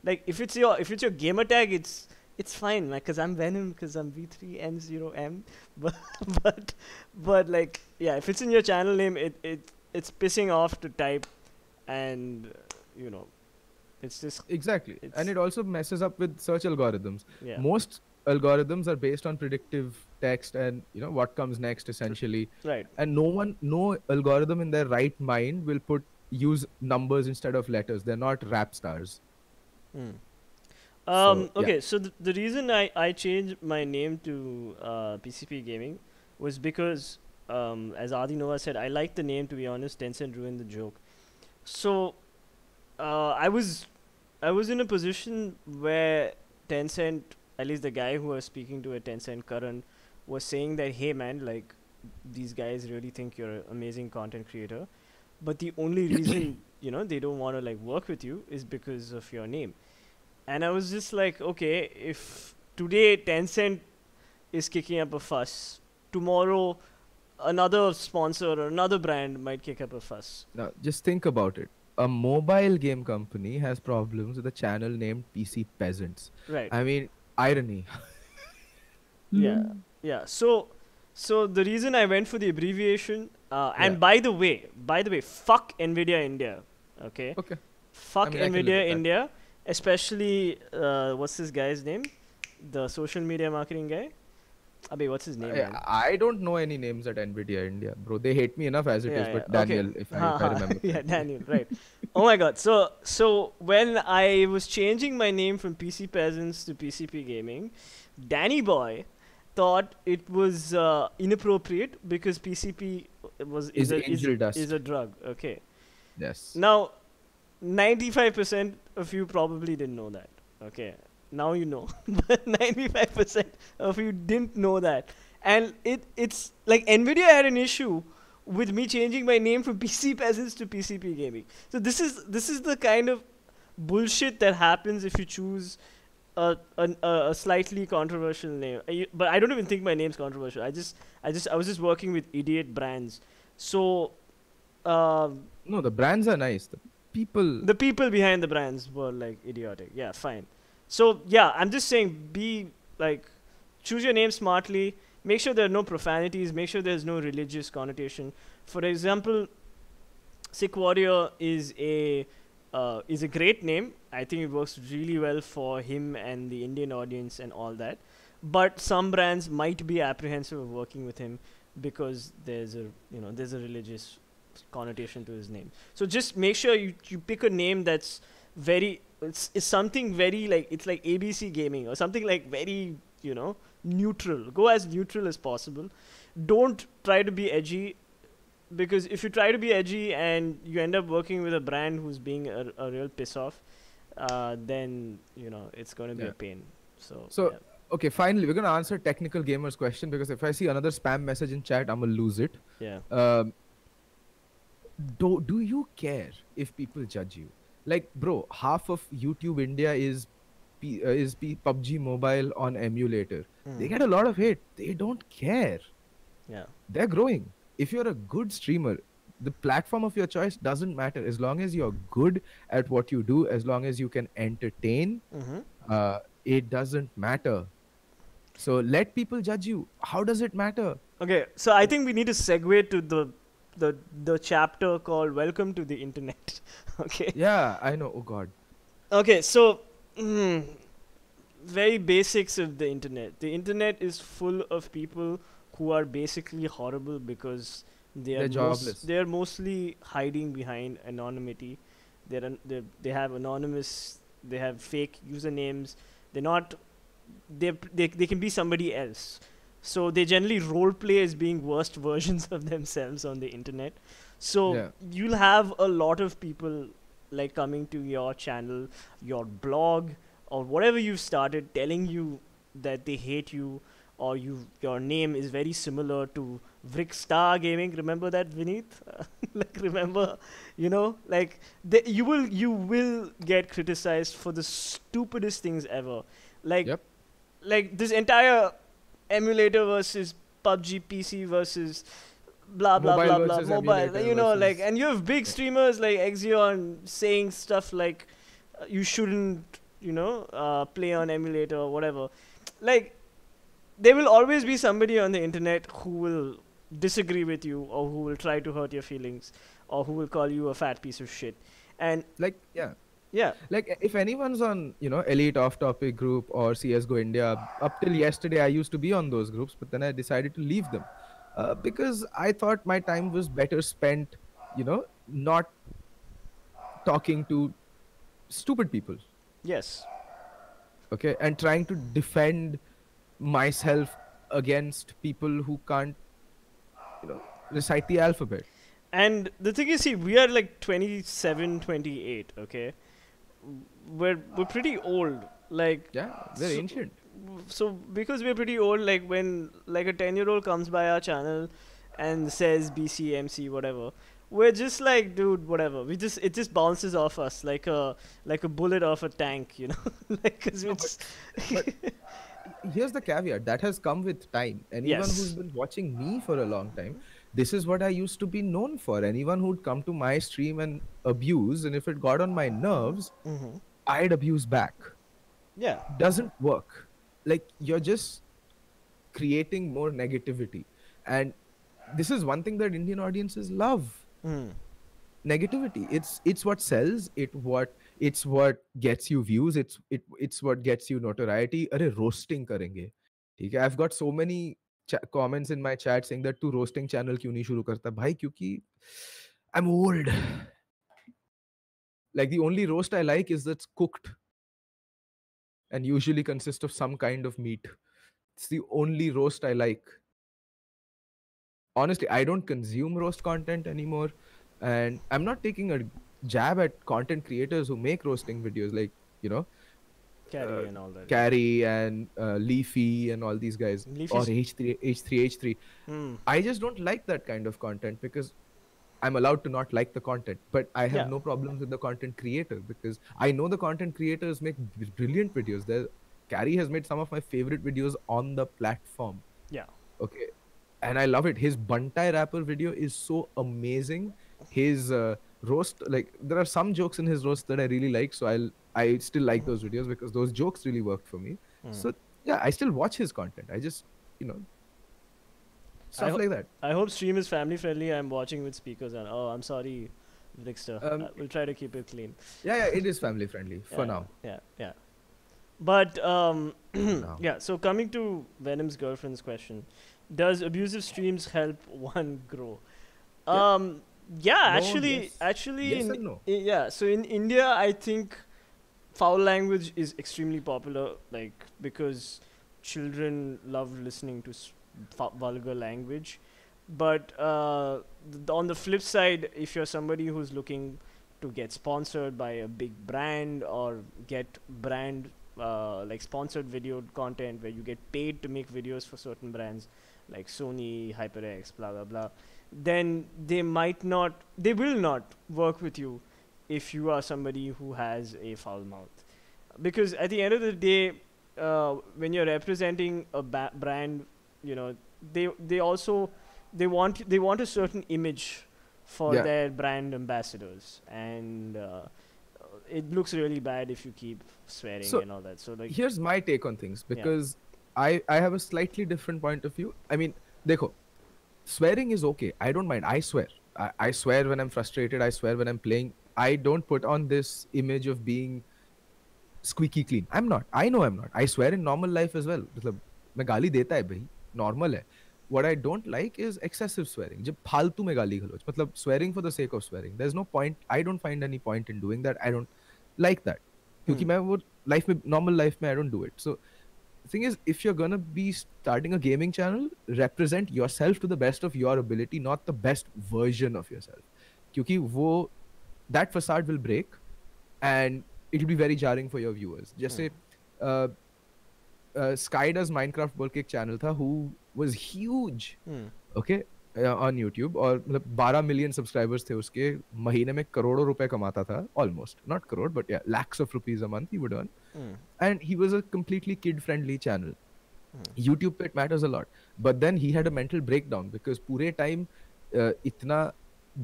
Like if it's your gamer tag, it's fine. Like cause I'm Venom, cause I'm V3N0M. But like if it's in your channel name, it's pissing off to type, and you know, it's just exactly. And it also messes up with search algorithms. Yeah. Most algorithms are based on predictive text and what comes next essentially, right? And no algorithm in their right mind will use numbers instead of letters. They're not rap stars. Okay, so the reason I changed my name to PCP Gaming was because as Adi Nova said, I like the name, to be honest. Tencent ruined the joke. So I was in a position where Tencent, at least the guy who was speaking to at Tencent, Karan, was saying that, hey man, like these guys really think you're an amazing content creator, but the only reason they don't want to like work with you is because of your name. And I was just like, okay, if today Tencent is kicking up a fuss, tomorrow another sponsor or another brand might kick up a fuss. Now just think about it. A mobile game company has problems with a channel named PC Peasants. Right. I mean, irony. Yeah. So the reason I went for the abbreviation, and by the way, fuck Nvidia India. Okay. Fuck Nvidia India, especially what's this guy's name? The social media marketing guy. Abhi, what's his name? I don't know any names at Nvidia India, bro. They hate me enough as it is. But Daniel, if I remember. Yeah, Daniel, right. Oh my God. So when I was changing my name from PC Peasants to PCP Gaming, Danny Boy thought it was inappropriate because PCP is a drug. Okay. Yes. Now, 95% of you probably didn't know that. Okay. Now you know. But 95% of you didn't know that. And it's like Nvidia had an issue with me changing my name from PC Peasants to PCP Gaming. So this is the kind of bullshit that happens if you choose a slightly controversial name. But I don't even think my name's controversial. I was just working with idiot brands. So no, the brands are nice. The people behind the brands were like idiotic. Yeah, fine. So yeah, I'm just saying, choose your name smartly. Make sure there are no profanities. Make sure there's no religious connotation. For example, Sick Warrior is a great name. I think it works really well for him and the Indian audience and all that. But some brands might be apprehensive of working with him because there's a religious connotation to his name. So just make sure you pick a name that's it's something very it's like ABC Gaming or something like very neutral. Go as neutral as possible. Don't try to be edgy, because if you try to be edgy and you end up working with a brand who's being a real piss off, then it's going to be a pain. So okay, finally we're going to answer Technical Gamer's question, because if I see another spam message in chat, I'm going to lose it. do you care if people judge you? Like, bro, half of YouTube India PUBG Mobile on emulator. They get a lot of hate. They don't care. Yeah. They're growing. If you're a good streamer, the platform of your choice doesn't matter. As long as you're good at what you do, as long as you can entertain, it doesn't matter. So let people judge you. How does it matter? Okay, so I think we need to segue to the chapter called "Welcome to the Internet." Okay. Yeah, I know. Oh God. Okay, so very basics of the internet. The internet is full of people who are basically horrible because They're jobless. they are mostly hiding behind anonymity. They have anonymous. They have fake usernames. They're not. They can be somebody else. So they generally role play as being worst versions of themselves on the internet. So Yeah. you'll have a lot of people like coming to your channel, your blog, or whatever you've started, telling you that they hate you, or your name is very similar to Vrick Star Gaming. Remember that, Vineet? Like, remember, like you will get criticized for the stupidest things ever. Like, Yep. like this entire emulator versus PUBG PC versus blah blah Mobile blah blah versus mobile, emulator like, versus- and you have big streamers like Exion saying stuff like you shouldn't play on emulator or whatever. Like, there will always be somebody on the internet who will disagree with you, or who will try to hurt your feelings, or who will call you a fat piece of shit. And Like, yeah. yeah, Like, if anyone's on, Elite Off Topic group or CSGO India, up till yesterday, I used to be on those groups, but then I decided to leave them because I thought my time was better spent, not talking to stupid people, yes. okay, and trying to defend myself against people who can't, recite the alphabet. And the thing is, see, we are like 27, 28, okay? We're pretty old. Like, Yeah, very so, ancient. so because we're pretty old, like when like a 10-year-old comes by our channel and says BCMC whatever, we're just like, dude, whatever. It just bounces off us like a bullet off a tank, like, 'cause No, it's but here's the caveat that has come with time. Anyone who's yes. been watching me for a long time, this is what I used to be known for. Anyone who'd come to my stream and abuse, and if it got on my nerves, I'd abuse back. Yeah. Doesn't work. Like, you're just creating more negativity. And this is one thing that Indian audiences love. Negativity. It's what sells. It's what gets you views. It's what gets you notoriety. Arey, roasting karenge. ठीक है? I've got so many comments in my chat saying that तू roasting channel क्यों नहीं शुरू करता भाई क्योंकि I'm old. Like, the only roast I like is that's cooked and usually consists of some kind of meat. It's the only roast I like. Honestly, I don't consume roast content anymore, and I'm not taking a jab at content creators who make roasting videos, like, Carry and all that. Carry and Leafy and all these guys, or Leafy's- H3. I just don't like that kind of content because I'm allowed to not like the content, but I have Yeah. no problems with the content creator because I know the content creators make brilliant videos. Carrie has made some of my favorite videos on the platform. Yeah. Okay, and I love it. His Buntai rapper video is so amazing. His roast, like, there are some jokes in his roast that I really like, so I still like those videos because those jokes really worked for me. So yeah, I still watch his content. I just, stuff like that. I hope stream is family friendly. I'm watching with speakers on. Oh, I'm sorry, Rickster. We'll try to keep it clean. Yeah, it is family friendly for now. Yeah. But Now. yeah. So coming to Venom's girlfriend's question, does abusive streams help one grow? Yeah, No, actually, yes and no. yeah. So in India, I think foul language is extremely popular, like, because children love listening to vulgar language. But on the flip side, if you're somebody who's looking to get sponsored by a big brand, or get brand like sponsored video content where you get paid to make videos for certain brands like Sony, HyperX, blah blah blah, then they will not work with you if you are somebody who has a foul mouth. Because at the end of the day, when you're representing a brand, you know, they also they want a certain image for their brand ambassadors, and it looks really bad if you keep swearing and all that. So like, here's my take on things, because I have a slightly different point of view. I mean, dekho, swearing is okay. I don't mind. I swear. I swear when I'm frustrated. I swear when I'm playing. I don't put on this image of being squeaky clean. I'm not. I know I'm not. I swear in normal life as well. मतलब मैं गाली देता है भाई. Normal है. What I don't like is excessive swearing. जब फालतू में गाली गलौज. मतलब swearing for the sake of swearing. There's no point. I don't find any point in doing that. I don't like that. क्योंकि मैं वो life में normal life में I don't do it. So the thing is, if you're gonna be starting a gaming channel, represent yourself to the best of your ability, not the best version of yourself. क्योंकि वो that facade will break, and it'll be very jarring for your viewers. जैसे Sky does Minecraft बोल के एक channel था who was huge, okay, on YouTube, और मतलब 12 million subscribers थे उसके, महीने में करोड़ों रुपए कमाता था, almost, not crore, but yeah, lakhs of rupees a month he would earn, and he was a completely kid-friendly channel. YouTube it matters a lot, but then he had a mental breakdown because पूरे time इतना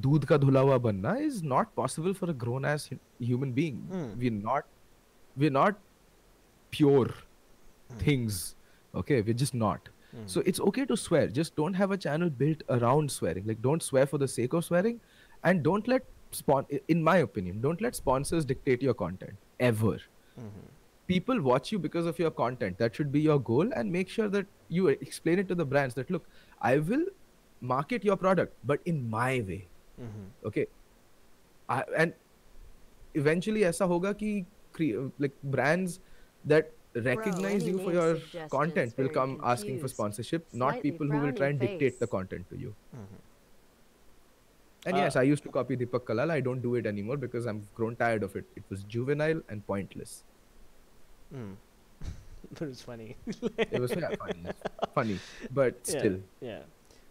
दूध का धुला हुआ बनना is not possible for a grown ass human being. We're not pure things, okay? We're just not. So it's okay to swear, just don't have a channel built around swearing. Like, don't swear for the sake of swearing, and don't let in my opinion, don't let sponsors dictate your content ever. People watch you because of your content. That should be your goal, and make sure that you explain it to the brands that, look, I will market your product, but in my way. Okay, and eventually ऐसा होगा कि like brands that recognize you for your content will come asking for sponsorship, not people who will try and dictate the content to you. And yes, I used to copy Deepak Kalal. I don't do it anymore because I've grown tired of it. It was juvenile and pointless. But it was funny. It was funny, but still. Yeah.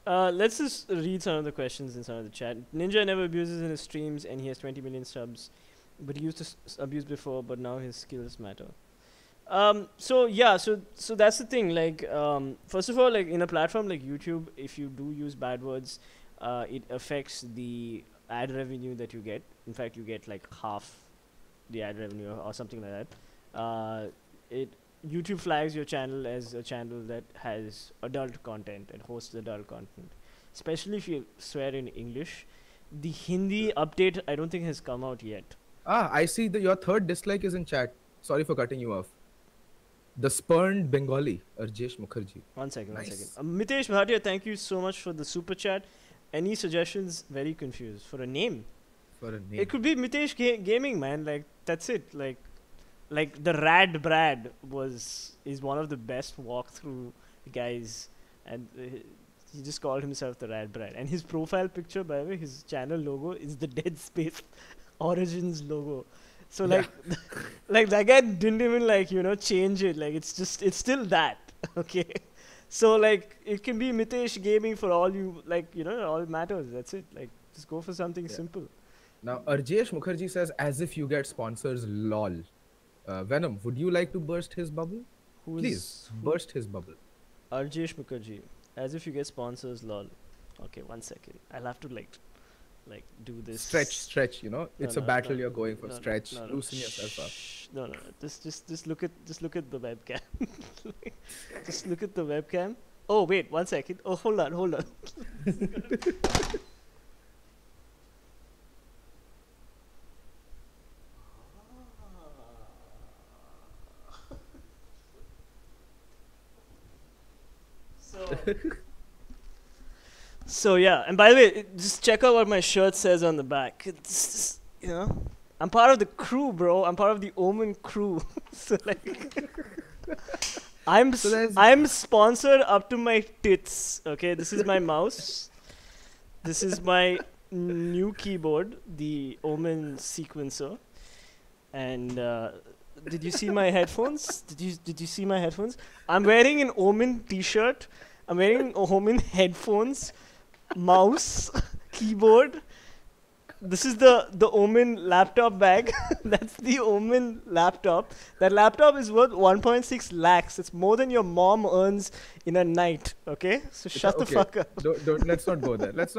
Let's just read some of the questions in some of the chat. Ninja never abuses in his streams, and he has 20 million subs, but he used to abuse before, but now his skills matter. So that's the thing. Like, first of all, like in a platform like YouTube, if you do use bad words, it affects the ad revenue that you get. In fact, you get like half the ad revenue or something like that. YouTube flags your channel as a channel that has adult content and hosts adult content, especially if you swear in English. The Hindi update I don't think has come out yet. I see that your third dislike is in chat. Sorry for cutting you off. The spurned Bengali, Arjesh Mukherjee. One second. Mitesh Bhatia, thank you so much for the super chat. Any suggestions? Very confused. For a name? It could be Mitesh Gaming, man. Like, that's it. Like the Rad Brad is one of the best walkthrough guys, and he just called himself the Rad Brad. And his profile picture, by the way, his channel logo is the Dead Space Origins logo. So like that guy didn't even change it. Like, it's still that. Okay. So like it can be Mitesh Gaming for all you all it matters. That's it. Like, just go for something simple. Now Arjesh Mukherjee says, as if you get sponsors, lol. Venom, would you like to burst his bubble? Please burst his bubble. Arjesh Mukherjee, as if you get sponsors, lol. Okay, 1 second. I'll have to like do this. Stretch. It's a battle you're going for. Stretch. Loosen yourself up. No. Just look at the webcam. Just look at the webcam. Oh wait, 1 second. Oh, hold on. So yeah, and by the way, just check out what my shirt says on the back. It's just, I'm part of the crew, bro. I'm part of the Omen crew. So like, I'm sponsored up to my tits. Okay, this is my mouse. This is my new keyboard, the Omen sequencer. And did you see my headphones? Did you see my headphones? I'm wearing an Omen t-shirt. I'm wearing Omen headphones. mouse, keyboard. This is the Omen laptop bag. That's the Omen laptop. That laptop is worth 1.6 lakhs. It's more than your mom earns in a night. Okay, so shut the fuck up. Don't let's not go there. Let's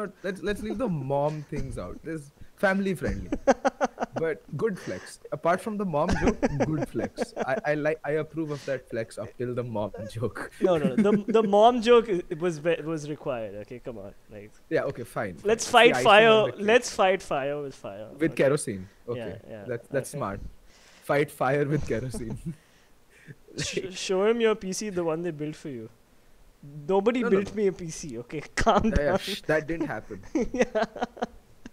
leave the mom things out. This family friendly. But good flex. Apart from the mom joke, good flex. I approve of that flex up till the mom joke. No. The mom joke it was required. Okay, come on. Like yeah. Okay. Fine. Let's fight fire. Let's fight fire with fire. With kerosene. Okay. Yeah. That's smart. Fight fire with kerosene. Show him your PC, the one they built for you. Nobody built me a PC. Okay, calm down. That didn't happen.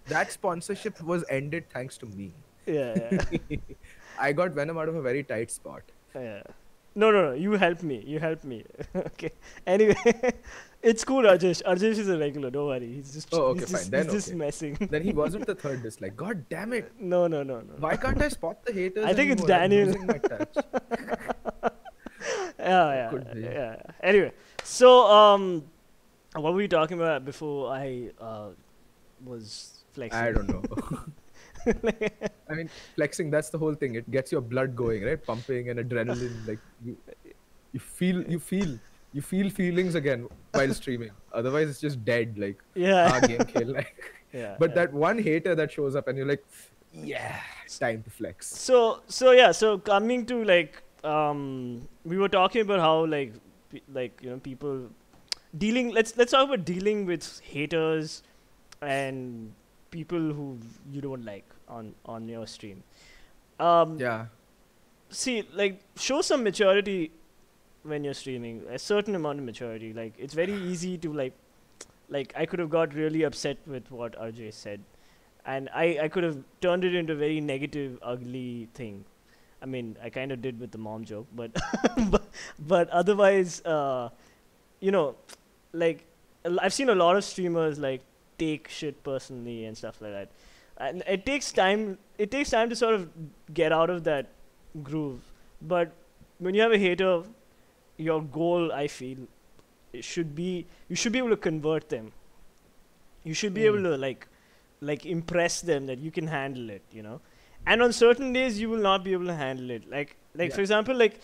That sponsorship was ended thanks to me. Yeah. I got Venom out of a very tight spot. Yeah. No. You helped me. Okay. Anyway, it's cool, Rajesh. Rajesh is a regular. Don't worry. He's just. Oh, okay, fine. He's just messing. Then he wasn't the third dislike. God damn it. No. Why can't I spot the haters? I think anymore? it's Daniel. I'm losing my touch. Yeah. Anyway, so what were we talking about before I was flexing? I don't know. I mean, flexing, that's the whole thing. It gets your blood going, right? Pumping and adrenaline. Like you feel feelings again while streaming. Otherwise, it's just dead. Like game khel. But that one hater that shows up and you're like, yeah, it's time to flex. So coming to like we were talking about how like people dealing. Let's talk about dealing with haters and people who you don't like on your stream. See, like, show some maturity when you're streaming. A certain amount of maturity. Like, it's very easy to like I could have got really upset with what RJ said, and I could have turned it into a very negative, ugly thing. I mean, I kind of did with the mom joke, but but otherwise, like I've seen a lot of streamers like take shit personally and stuff like that, and it takes time. It takes time to sort of get out of that groove. But when you have a hater, your goal, I feel, it should be you should be able to convert them. You should be able to like impress them that you can handle it, And on certain days you will not be able to handle it. For example, like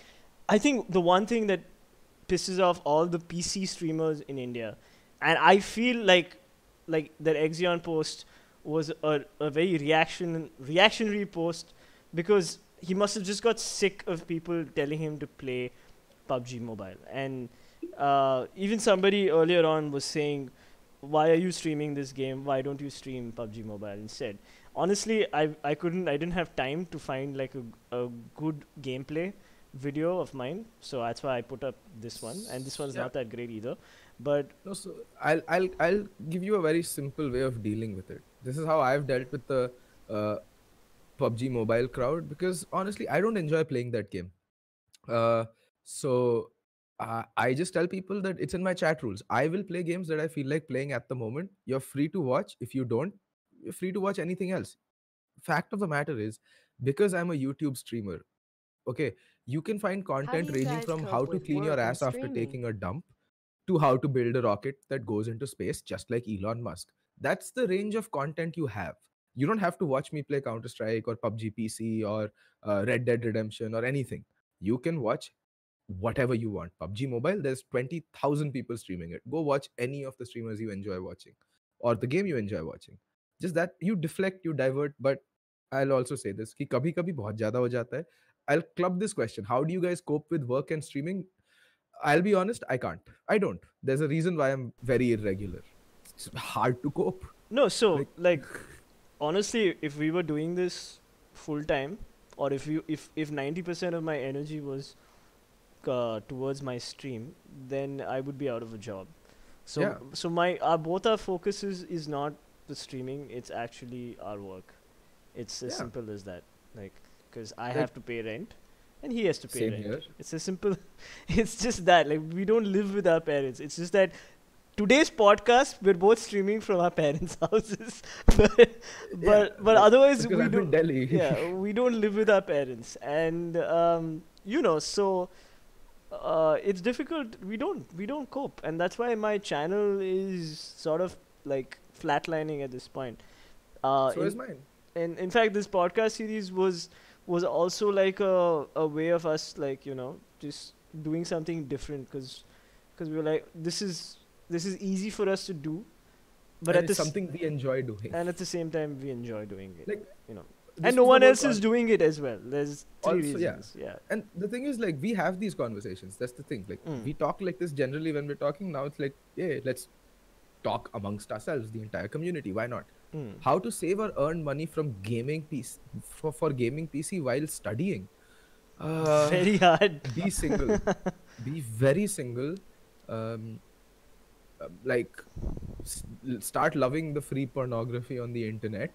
I think the one thing that pisses off all the PC streamers in India, and I feel like that Exion post was a very reactionary post, because he must have just got sick of people telling him to play PUBG Mobile. And even somebody earlier on was saying, why are you streaming this game? Why don't you stream PUBG Mobile instead? Honestly, I didn't have time to find like a good gameplay video of mine, so that's why I put up this one, and this one's not that great either. But no, so I'll give you a very simple way of dealing with it. This is how I've dealt with the PUBG Mobile crowd, because honestly, I don't enjoy playing that game. So I just tell people that it's in my chat rules. I will play games that I feel like playing at the moment. You're free to watch. If you don't, you're free to watch anything else. Fact of the matter is, because I'm a YouTube streamer, okay, you can find content ranging from how to clean your ass after taking a dump to how to build a rocket that goes into space, just like Elon Musk. That's the range of content you have. You don't have to watch me play Counter-Strike or PUBG PC or Red Dead Redemption or anything. You can watch whatever you want. PUBG Mobile, there's 20,000 people streaming it. Go watch any of the streamers you enjoy watching or the game you enjoy watching. Just that you deflect, you divert. But I'll also say this, कि कभी-कभी बहुत ज़्यादा हो जाता है. I'll club this question. How do you guys cope with work and streaming? I'll be honest, I can't. I don't. There's a reason why I'm very irregular. It's hard to cope. No, so honestly, if we were doing this full time, or if 90% of my energy was towards my stream, then I would be out of a job. So both our focus is not the streaming, it's actually our work. It's as simple as that. Because I have to pay rent and he has to pay rent. Here. It's as simple. It's just that. We don't live with our parents. It's just that today's podcast, we're both streaming from our parents' houses. but otherwise we don't. In Delhi. Yeah, we don't live with our parents, and so it's difficult. We don't cope, and that's why my channel is sort of like flatlining at this point. So is mine. And in fact, this podcast series was also like a way of us, like, you know, just doing something different, because we were like, this is easy for us to do, but and at it's this something we enjoy doing. and at the same time we enjoy doing it, Like, you know, this and no was the one whole else is doing it as well. There's three Also, yeah. reasons. Yeah. And the thing is, like, we have these conversations. That's the thing. Like, we talk like this generally when we're talking. Now it's like, yeah, let's talk amongst ourselves, the entire community. Why not? How to save or earn money from gaming PC for gaming PC while studying? Very hard. Be single. Be very single. Like, start loving the free pornography on the internet.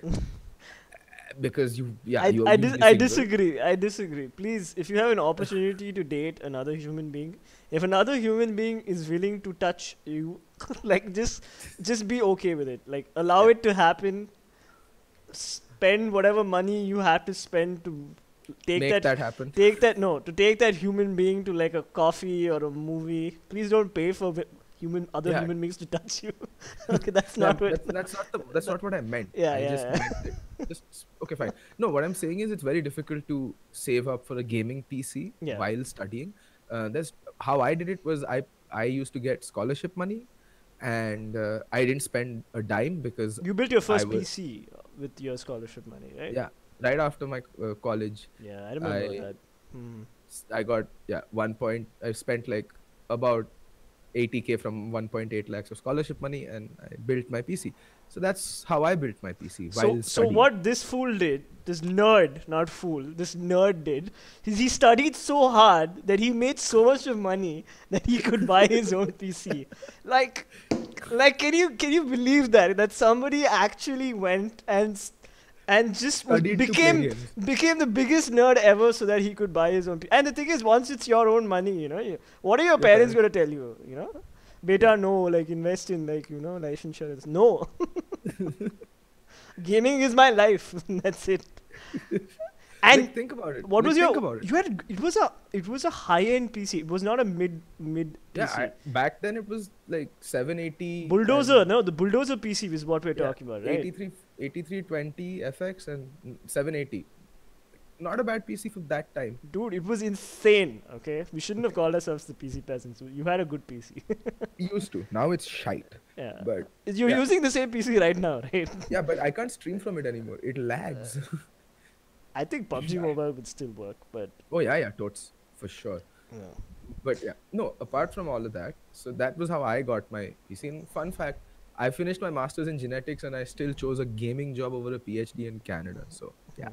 Because I disagree. Please, if you have an opportunity to date another human being, if another human being is willing to touch you, like, just be okay with it. Like, allow it to happen. Spend whatever money you have to spend to make that happen. Take that human being to like a coffee or a movie. Please don't pay for human beings to touch you. Okay, that's not what I meant. Yeah. Okay, fine. No, what I'm saying is it's very difficult to save up for a gaming PC while studying. That's how I did it. Was I used to get scholarship money, and I didn't spend a dime because you built your first PC with your scholarship money, right? Yeah, right after my college. Yeah, I remember that. I got I spent like about 80K from 1.8 lakhs of scholarship money, and I built my PC. So that's how I built my PC while studying. So what this fool did, this nerd, not fool, this nerd did, is he studied so hard that he made so much of money that he could buy his own PC. Like, can you believe that somebody actually went and just became the biggest nerd ever so that he could buy his own PC. And the thing is, once it's your own money, you know, what are your parents going to tell you, you know? Beta, no, like, invest in, like, you know, life insurance. No. Gaming is my life. That's it. And like, think about it. What was it was a high-end PC. It was not a mid PC. Back then it was like 780 Bulldozer. No, the Bulldozer PC is what we're talking about, right? 8320 FX and 780. Not a bad PC for that time. Dude, it was insane, okay? We shouldn't have called ourselves the PC Peasants. You had a good PC. Used to. Now it's shite. Yeah. But you're using the same PC right now, right? Yeah, but I can't stream from it anymore. It lags. I think PUBG Mobile would still work, but... Oh, yeah, totes. For sure. Yeah. But yeah, no, apart from all of that, so that was how I got my PC. And fun fact, I finished my master's in genetics and I still chose a gaming job over a PhD in Canada. So, yeah.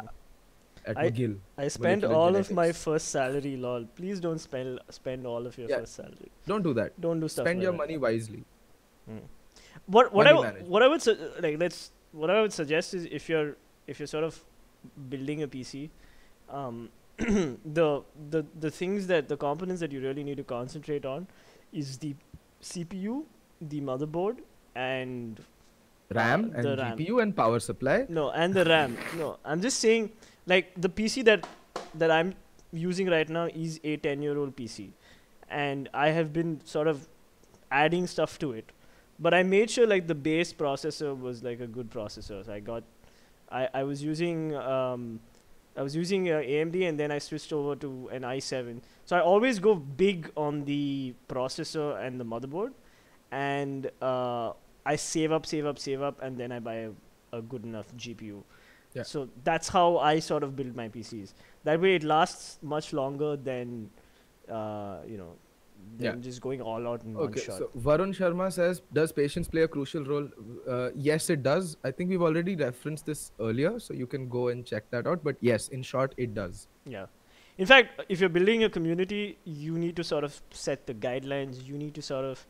At McGill. I spent all of my first salary, lol. Please don't spend all of your first salary. Don't do that. Don't do stuff. Spend your money wisely. What I would suggest is, if you're sort of building a PC, the things the components that you really need to concentrate on is the CPU, the motherboard, and RAM and GPU and power supply. No, and the RAM. No, I'm just saying, like, the PC that I'm using right now is a 10-year-old PC, and I have been sort of adding stuff to it, but I made sure, like, the base processor was like a good processor. So I was using AMD, and then I switched over to an i7. So I always go big on the processor and the motherboard, and I save up, and then I buy a good enough GPU. Yeah. So that's how I sort of build my PCs. That way it lasts much longer than, just going all out in one shot. So Varun Sharma says, does patience play a crucial role? Yes, it does. I think we've already referenced this earlier, so you can go and check that out. But yes, in short, it does. Yeah. In fact, if you're building a community, you need to sort of set the guidelines. You need to sort of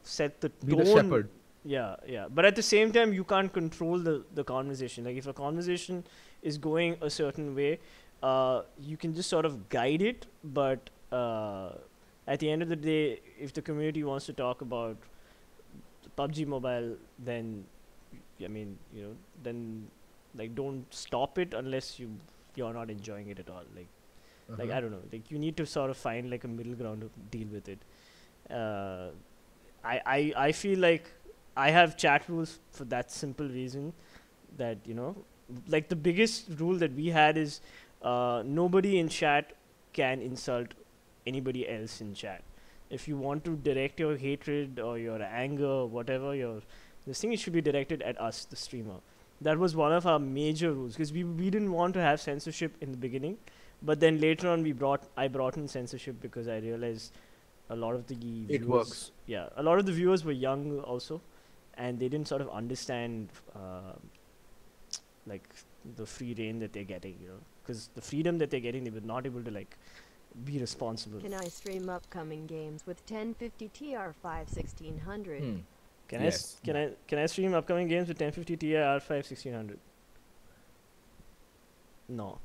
set the tone. Be the shepherd. Yeah. But at the same time, you can't control the conversation. Like, if a conversation is going a certain way, you can just sort of guide it. But at the end of the day, if the community wants to talk about PUBG Mobile, then, I mean, then, like, don't stop it unless you're not enjoying it at all. Like, I don't know. Like, you need to sort of find, like, a middle ground to deal with it. I feel like I have chat rules for that simple reason that, you know, like the biggest rule that we had is nobody in chat can insult anybody else in chat. If you want to direct your hatred or your anger or whatever, this thing, it should be directed at us, the streamer. That was one of our major rules, because we didn't want to have censorship in the beginning, but then later on I brought in censorship because I realized a lot of the viewers, it works. Yeah, a lot of the viewers were young also, and they didn't sort of understand like the free reign that they're getting, you know, because the freedom that they're getting, they were not able to like be responsible. Can I stream upcoming games with 1050 TR5 1600? Can I stream upcoming games with 1050 Ti R5 1600? No.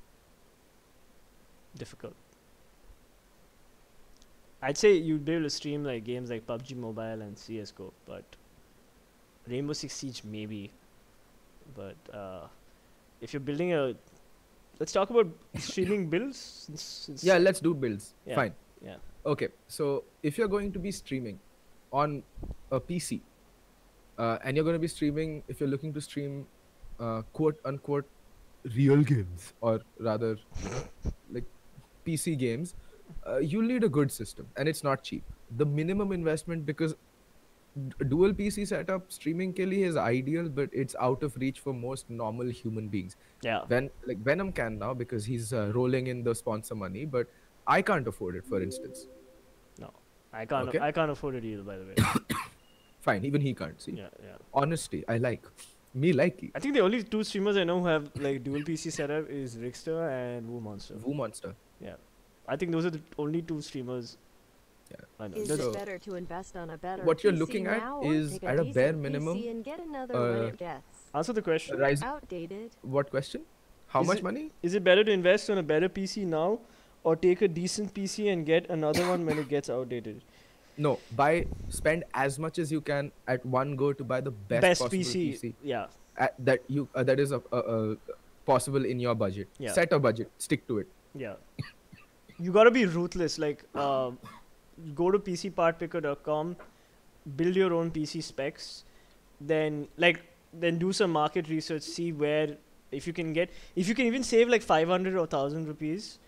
Difficult. I'd say you'd be able to stream like games like PUBG Mobile and CS:GO, but Rainbow Six Siege maybe. But if you're building a, let's talk about streaming builds. Since Yeah, let's do builds. Yeah. Fine. Yeah. Okay, so if you're going to be streaming on a PC, and you're going to be streaming, if you're looking to stream quote unquote real games, or rather like PC games, you'll need a good system, and it's not cheap. The minimum investment, because dual PC setup streaming ke liye is ideal, but it's out of reach for most normal human beings. Yeah. Like Venom can now because he's rolling in the sponsor money, but I can't afford it, for instance. No, I can't. Okay. I can't afford it either. By the way. Fine, even he can't. See. Yeah. Yeah. Honesty, I like. Me like it. I think the only two streamers I know who have like dual PC setup is Rickster and Woo Monster. Woo Monster. Yeah, I think those are the only two streamers. Yeah. I know. Is So- it better to invest on a better What you're PC looking at now, or is take at a decent bare PC minimum, and get another when it gets Answer the question. outdated? What question? How Is much it- money? Is it better to invest on a better PC now, or take a decent PC and get another one when it gets outdated? No, spend as much as you can at one go to buy the best possible PC. Yeah. That is possible in your budget. Yeah. Set a budget, stick to it. Yeah. You gotta be ruthless. Like, go to PCPartPicker.com, build your own PC specs, then do some market research, see where if you can even save like 500 or 1,000 rupees.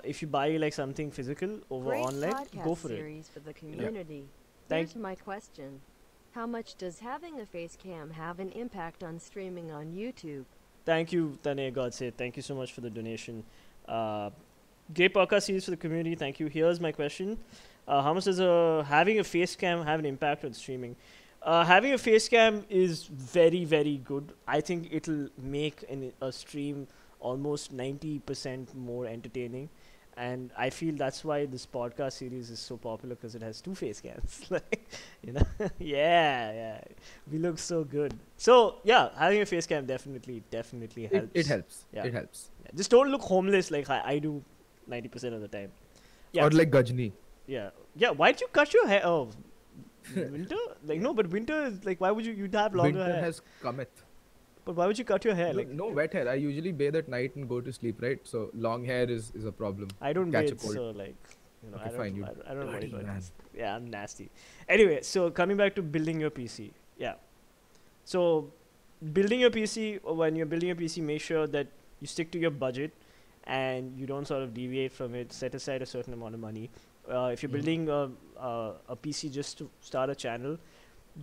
If you buy like something physical over Great online, podcast go for it. series for the community. Thank- Here's my question. How much does having a face cam have an impact on streaming on YouTube? Thank you, Tane Godse. Thank you so much for the donation. Great podcast series for the community. Thank you. Here's my question. How much does having a face cam have an impact on streaming? Having a face cam is very, very good. I think it'll make a stream almost 90% more entertaining. And I feel that's why this podcast series is so popular, because it has two face cams. Like, you know, yeah. We look so good. So, yeah, having a face cam definitely helps. It helps. Yeah. It helps. Yeah, just don't look homeless like I do 90% of the time. Yeah. Or like Gajni. Yeah. Why'd you cut your hair? Oh, winter? Like, no, but winter is like, why would you'd have longer Winter hair? has cometh. But why would you cut your hair? Like, No wet hair. I usually bathe at night and go to sleep, right? So long hair is a problem. I don't Catch a bathe, cold. so like, you know, Okay, fine, you I don't worry dirty about man. it. Yeah, I'm nasty. Anyway, so coming back to building your PC. Yeah. So building your PC, when you're building your PC, make sure that you stick to your budget and you don't sort of deviate from it. Set aside a certain amount of money. If you're building a PC just to start a channel,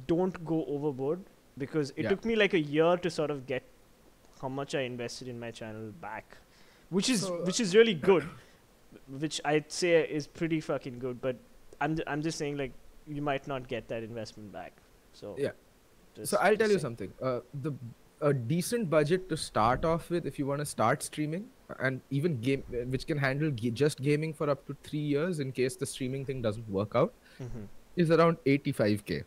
don't go overboard, because it took me like a year to sort of get how much I invested in my channel back, which is really good, which I'd say is pretty fucking good. But I'm just saying, like, you might not get that investment back. So Yeah. just So I'll tell you saying. something. A decent budget to start off with, if you want to start streaming, and even which can handle just gaming for up to 3 years in case the streaming thing doesn't work out, is around 85K.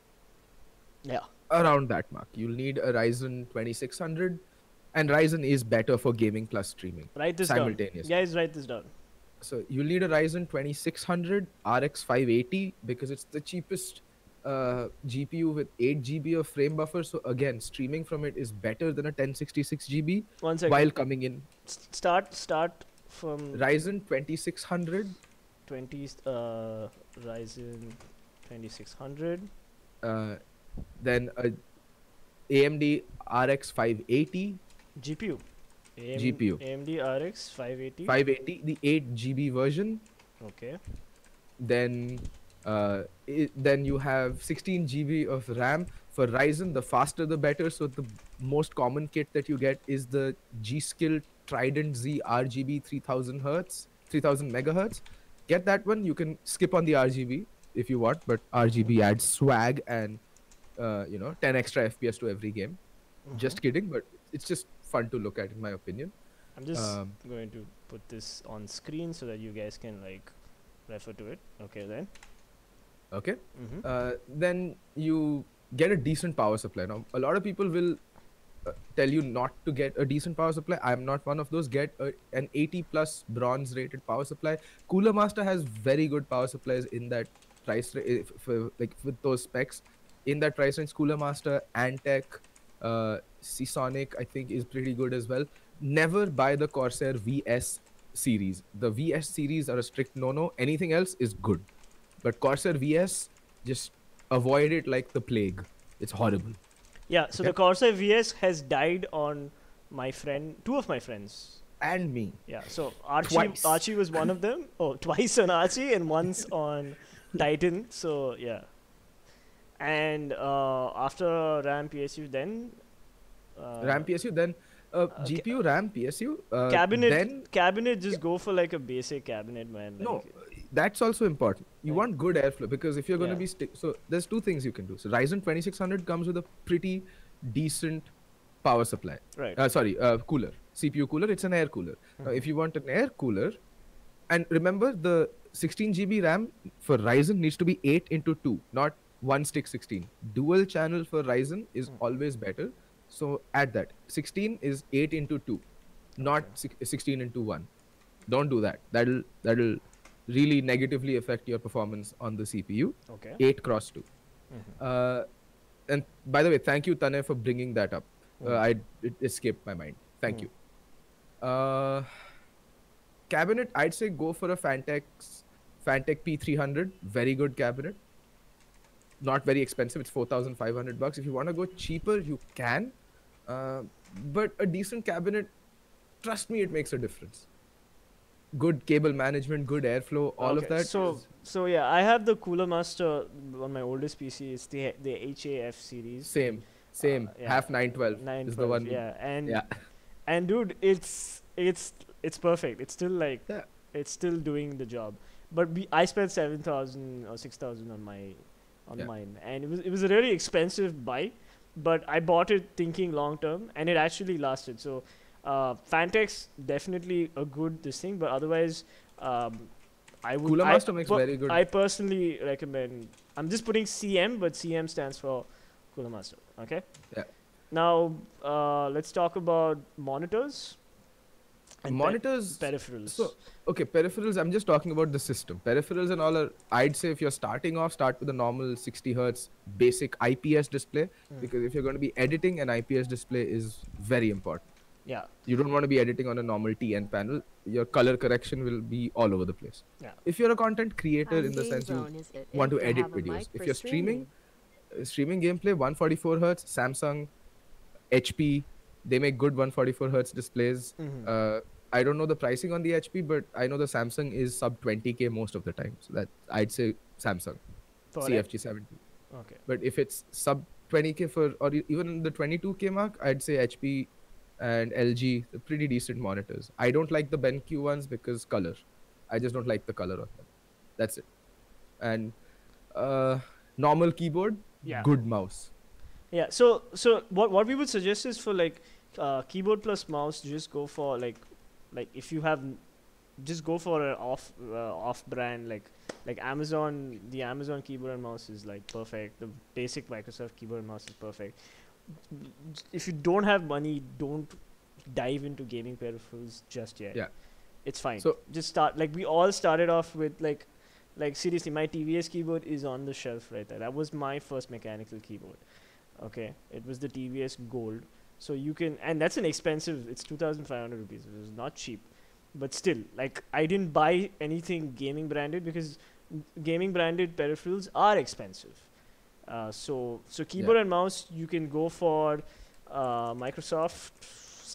Yeah. Around that mark. You'll need a Ryzen 2600, and Ryzen is better for gaming plus streaming. Write this down. Simultaneously. Guys, write this down. So you'll need a Ryzen 2600 RX 580 because it's the cheapest GPU with 8 GB of frame buffer. So again, streaming from it is better than a 1066 GB 1 second. while coming in. Start from Ryzen 2600 Ryzen 2600. then a AMD RX 580 GPU. GPU, AMD RX 580. 580, the 8 GB version. Okay. Then then you have 16 GB of RAM. For Ryzen, the faster the better. So the most common kit that you get is the G-Skill Trident Z RGB 3000 hertz, 3000 megahertz. Get that one. You can skip on the RGB if you want, but RGB adds swag and 10 extra FPS to every game. Just kidding, but it's just fun to look at, in my opinion. I'm just Um, going to put this on screen so that you guys can like refer to it. Okay then. Okay. Mm-hmm. Then you get a decent power supply. Now, a lot of people will tell you not to get a decent power supply. I'm not one of those. Get an 80 plus bronze rated power supply. Cooler Master has very good power supplies in that like with those specs. In that price range, Cooler Master, Antec, Seasonic, I think is pretty good as well. Never buy the Corsair VS series. The VS series are a strict no-no. Anything else is good. But Corsair VS, just avoid it like the plague. It's horrible. Yeah. So Okay. the Corsair VS has died on two of my friends. And me. Yeah. So Archie Twice. Archie was one of them. Oh, twice on Archie and once on Titan. So yeah. And after RAM PSU, then RAM PSU, then GPU, RAM PSU. cabinet. Just go for like a basic cabinet, man. Like, No, that's also important. You Right. want good airflow, because if you're going to Yeah. be so there's two things you can do. So Ryzen 2600 comes with a pretty decent power supply. Right. Cooler, CPU cooler. It's an air cooler. If you want an air cooler, and remember the 16 GB RAM for Ryzen needs to be 8 into 2, not one stick 16. Dual channel for Ryzen is always better. So add that. 16 is 8 into 2, not 16 into 1. Don't do that. That'll really negatively affect your performance on the CPU. Okay. 8 cross 2. And by the way, thank you, Tanay, for bringing that up. It escaped my mind. Thank you. Cabinet, I'd say go for a Fantech P300. Very good cabinet. Not very expensive. It's $4,500. If you want to go cheaper, you can. But a decent cabinet, trust me, it makes a difference. Good cable management, good airflow, all of Okay, that. So yeah, I have the Cooler Master on my oldest PC. It's the HAF series. Same. Yeah. Half 912 is the 912, one. yeah, and dude, it's perfect. It's still like Yeah. it's still doing the job. But I spent 7,000 or 6,000 on mine, and it was a really expensive buy, but I bought it thinking long term, and it actually lasted. So, Fantech's definitely a good this thing, but otherwise, I would. Cooler Master makes very good. I personally recommend. I'm just putting CM, but CM stands for Cooler Master. Okay. Yeah. Now, let's talk about monitors. And Monitors. peripherals. So, okay, peripherals, I'm just talking about the system. Peripherals and all are, I'd say if you're starting off, start with a normal 60 hertz basic IPS display, because if you're going to be editing, an IPS display is very important. Yeah. You don't want to be editing on a normal TN panel. Your color correction will be all over the place. Yeah. If you're a content creator, I'm in the Game sense you Zone, is it want to if I edit have a videos. mic If for you're streaming gameplay, 144 hertz, Samsung, HP, they make good 144 hertz displays. I don't know the pricing on the HP, but I know the Samsung is sub 20K most of the time. So that I'd say Samsung, For CFG 70. Okay. But if it's sub 20K or even the 22K mark, I'd say HP and LG, they're pretty decent monitors. I don't like the BenQ ones because color. I just don't like the color on them. That's it. And normal keyboard, Yeah. good mouse. Yeah. So what we would suggest is for like keyboard plus mouse, just go for like if you have, just go for an off brand like Amazon. The Amazon keyboard and mouse is like perfect. The basic Microsoft keyboard and mouse is perfect. If you don't have money, don't dive into gaming peripherals just yet. Yeah. It's fine. So- just start, like we all started off with like seriously, my TVS keyboard is on the shelf right there. That was my first mechanical keyboard. Okay, it was the TVS Gold. So you can, and that's an expensive. It's 2,500 rupees. It was not cheap, but still, like I didn't buy anything gaming branded because gaming branded peripherals are expensive. So keyboard and mouse, you can go for Microsoft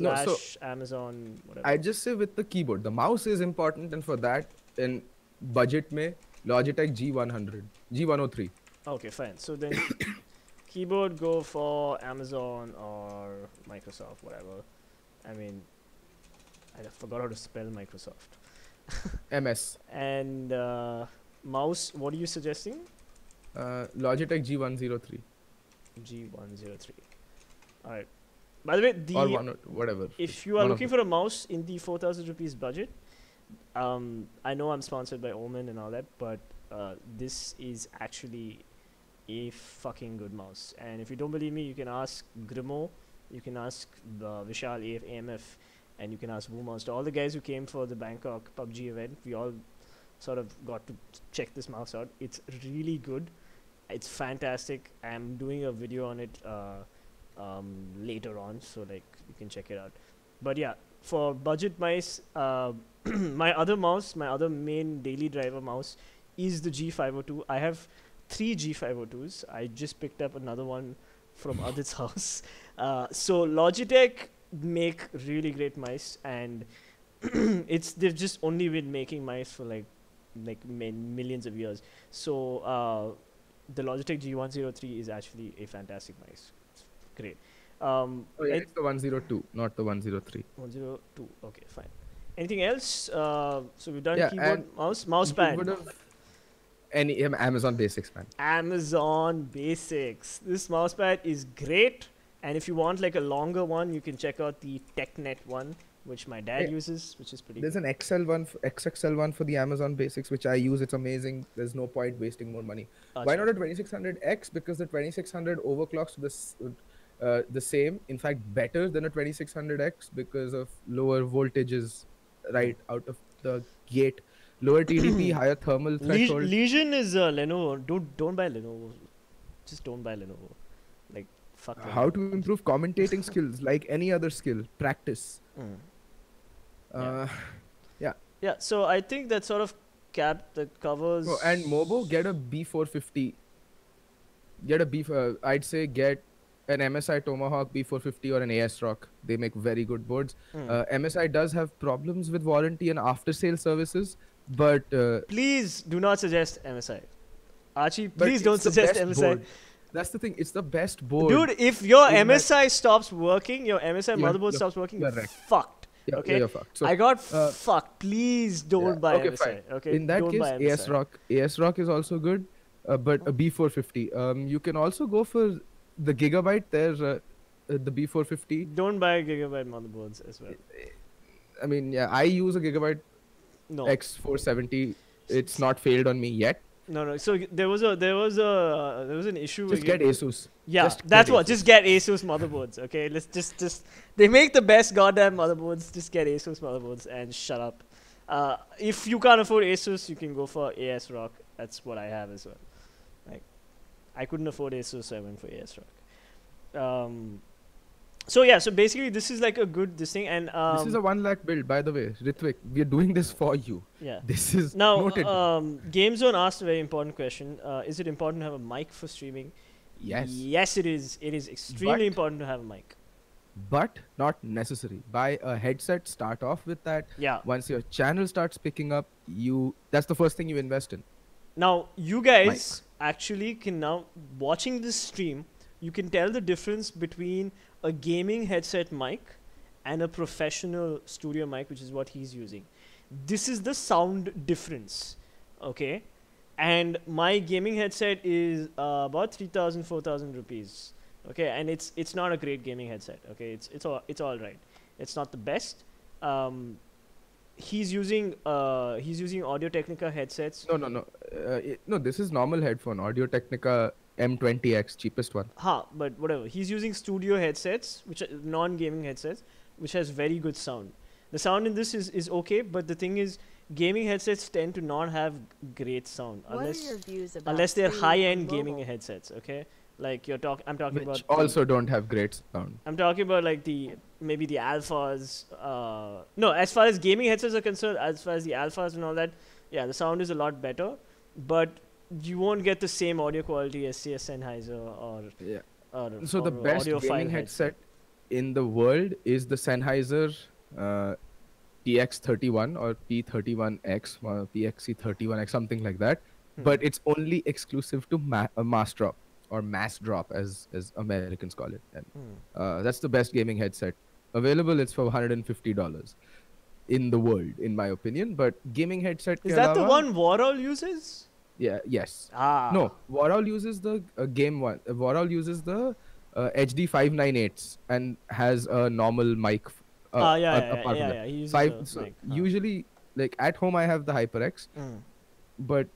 No, so / Amazon, whatever. I just say with the keyboard, the mouse is important, and for that, in budget mein, Logitech G103. Okay, fine. So then keyboard, go for Amazon or Microsoft, whatever. I mean, I forgot how to spell Microsoft. MS. And mouse, what are you suggesting? Logitech G103. G103. All right. By the way, Or whatever. if you are looking for a mouse in the 4,000 rupees budget, I know I'm sponsored by Omen and all that, but this is actually a fucking good mouse. And if you don't believe me, you can ask Grimo, you can ask Vishal AMF, and you can ask WooMouse. All the guys who came for the Bangkok PUBG event, we all sort of got to check this mouse out. It's really good. It's fantastic. I'm doing a video on it later on, so like you can check it out. But yeah, for budget mice, my other main daily driver mouse is the G502. I have 3 G502s. I just picked up another one from Adit's house. So Logitech make really great mice, and they've just only been making mice for like millions of years. So the Logitech G103 is actually a fantastic mice. It's great. It's the 102, not the 103. 102. Okay, fine. Anything else? So we've done Yeah, keyboard, mouse pad. Any Amazon Basics, man. Amazon Basics. This mouse pad is great, and if you want like a longer one, you can check out the TechNet one, which my dad uses, which is pretty. There's an XXL one for the Amazon Basics, which I use. It's amazing. There's no point wasting more money. Why not a 2600X? Because the 2600 overclocks to the same, in fact, better than a 2600X because of lower voltages right out of the gate. Lower TDP, higher thermal threshold. Legion is Lenovo. Don't buy Lenovo. Just don't buy Lenovo. Like fuck. How to improve commentating skills? Like any other skill, practice. Yeah. So I think that sort of covers. Oh, and Mobo, get a B450. I'd say get an MSI Tomahawk B450 or an AS Rock. They make very good boards. MSI does have problems with warranty and after sale services, but please do not suggest MSI. Archie, please don't suggest MSI. Board. That's the thing. It's the best board. Dude, if your MSI stops working, your MSI motherboard stops working, you're fucked. Yeah, okay, you're fucked. So, I got fucked. Please don't buy MSI. Fine. Okay, in that case, AS Rock is also good, but a B450. You can also go for the Gigabyte. There's the B450. Don't buy Gigabyte motherboards as well. I mean, yeah, I use a Gigabyte X470. It's not failed on me yet. No. So there was an issue. Just get Asus. Yeah, that's what. Just get Asus motherboards. Okay, let's just they make the best goddamn motherboards. Just get Asus motherboards and shut up. If you can't afford Asus, you can go for AS Rock. That's what I have as well. Like, I couldn't afford Asus, so I went for AS Rock. So yeah, so basically this is like a good thing, and this is a 1 lakh build, by the way, Ritvik. We are doing this for you. Yeah. This is now noted. GameZone asked a very important question. Is it important to have a mic for streaming? Yes. Yes, it is. It is extremely important to have a mic. But not necessary. Buy a headset. Start off with that. Yeah. Once your channel starts picking up, that's the first thing you invest in. Now you guys actually can now watching this stream. You can tell the difference between a gaming headset mic and a professional studio mic, which is what he's using. This is the sound difference, okay? And my gaming headset is about 3,000, 4,000 rupees, okay? And it's not a great gaming headset, okay? It's all right. It's not the best. He's using Audio Technica headsets. No. This is normal headphone. Audio Technica M20X, cheapest one. But whatever. He's using studio headsets, which are non-gaming headsets, which has very good sound. The sound in this is okay, but the thing is, gaming headsets tend to not have great sound unless they're high-end gaming headsets. Okay, like I'm talking about. Which also don't have great sound. I'm talking about like maybe the alphas. No, as far as gaming headsets are concerned, as far as the alphas and all that, yeah, the sound is a lot better. But you won't get the same audio quality as say a Sennheiser Yeah. or So the or best audiophile gaming headset in the world is the Sennheiser uh, TX31 or P31X, PXC31X, something like that. But it's only exclusive to Mass Drop or Mass Drop, as Americans call it. And that's the best gaming headset available. It's for $150 in the world, in my opinion. But gaming headset ke Is that the alawa, one Warhol uses? yeah, yes. Ah. No, Warhol uses the game one. Warhol uses the HD 598s and has a normal mic. Apart from that, yeah. He uses five. a So mic. usually, like at home, I have the HyperX, but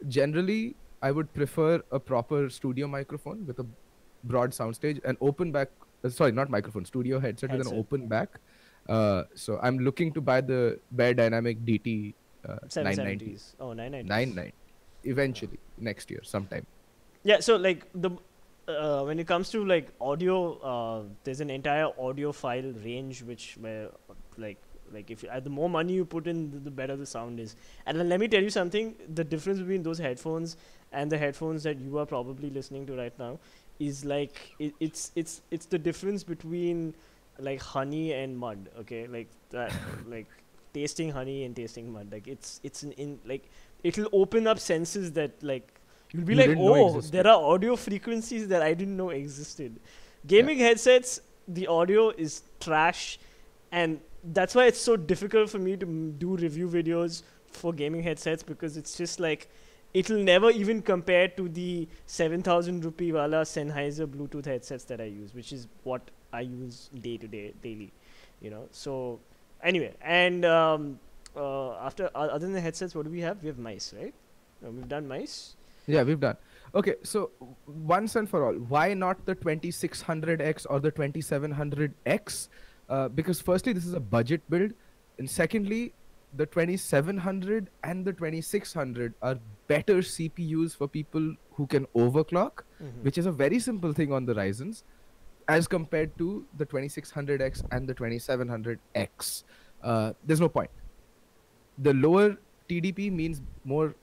generally, I would prefer a proper studio microphone with a broad soundstage and open back. Sorry, not microphone. Studio headset with an open back. So I'm looking to buy the Bear Dynamic DT 990. 770s. Oh, 990s. 990 eventually next year sometime. Yeah, so like the when it comes to like audio, there's an entire audio file range where like if the more money you put in, the better the sound is. And let me tell you something: the difference between those headphones and the headphones that you are probably listening to right now is like it's the difference between like honey and mud. Okay, like that, like tasting honey and tasting mud. Like it's in like it'll open up senses that like you'll be You like, didn't know oh, existed. there are audio frequencies that I didn't know existed. Gaming headsets, the audio is trash, and that's why it's so difficult for me to do review videos for gaming headsets, because it's just like it'll never even compare to the 7,000 rupee wala Sennheiser Bluetooth headsets that I use, which is what I use daily, you know. So anyway, and after other than the headsets, what do we have? We have mice, right? We've done mice. Yeah, we've done. Okay, so once and for all, why not the 2600X or the 2700X? Because firstly, this is a budget build, and secondly, the 2700 and the 2600 are better CPUs for people who can overclock, which is a very simple thing on the Ryzens, as compared to the 2600X and the 2700X. There's no point. The lower TDP means more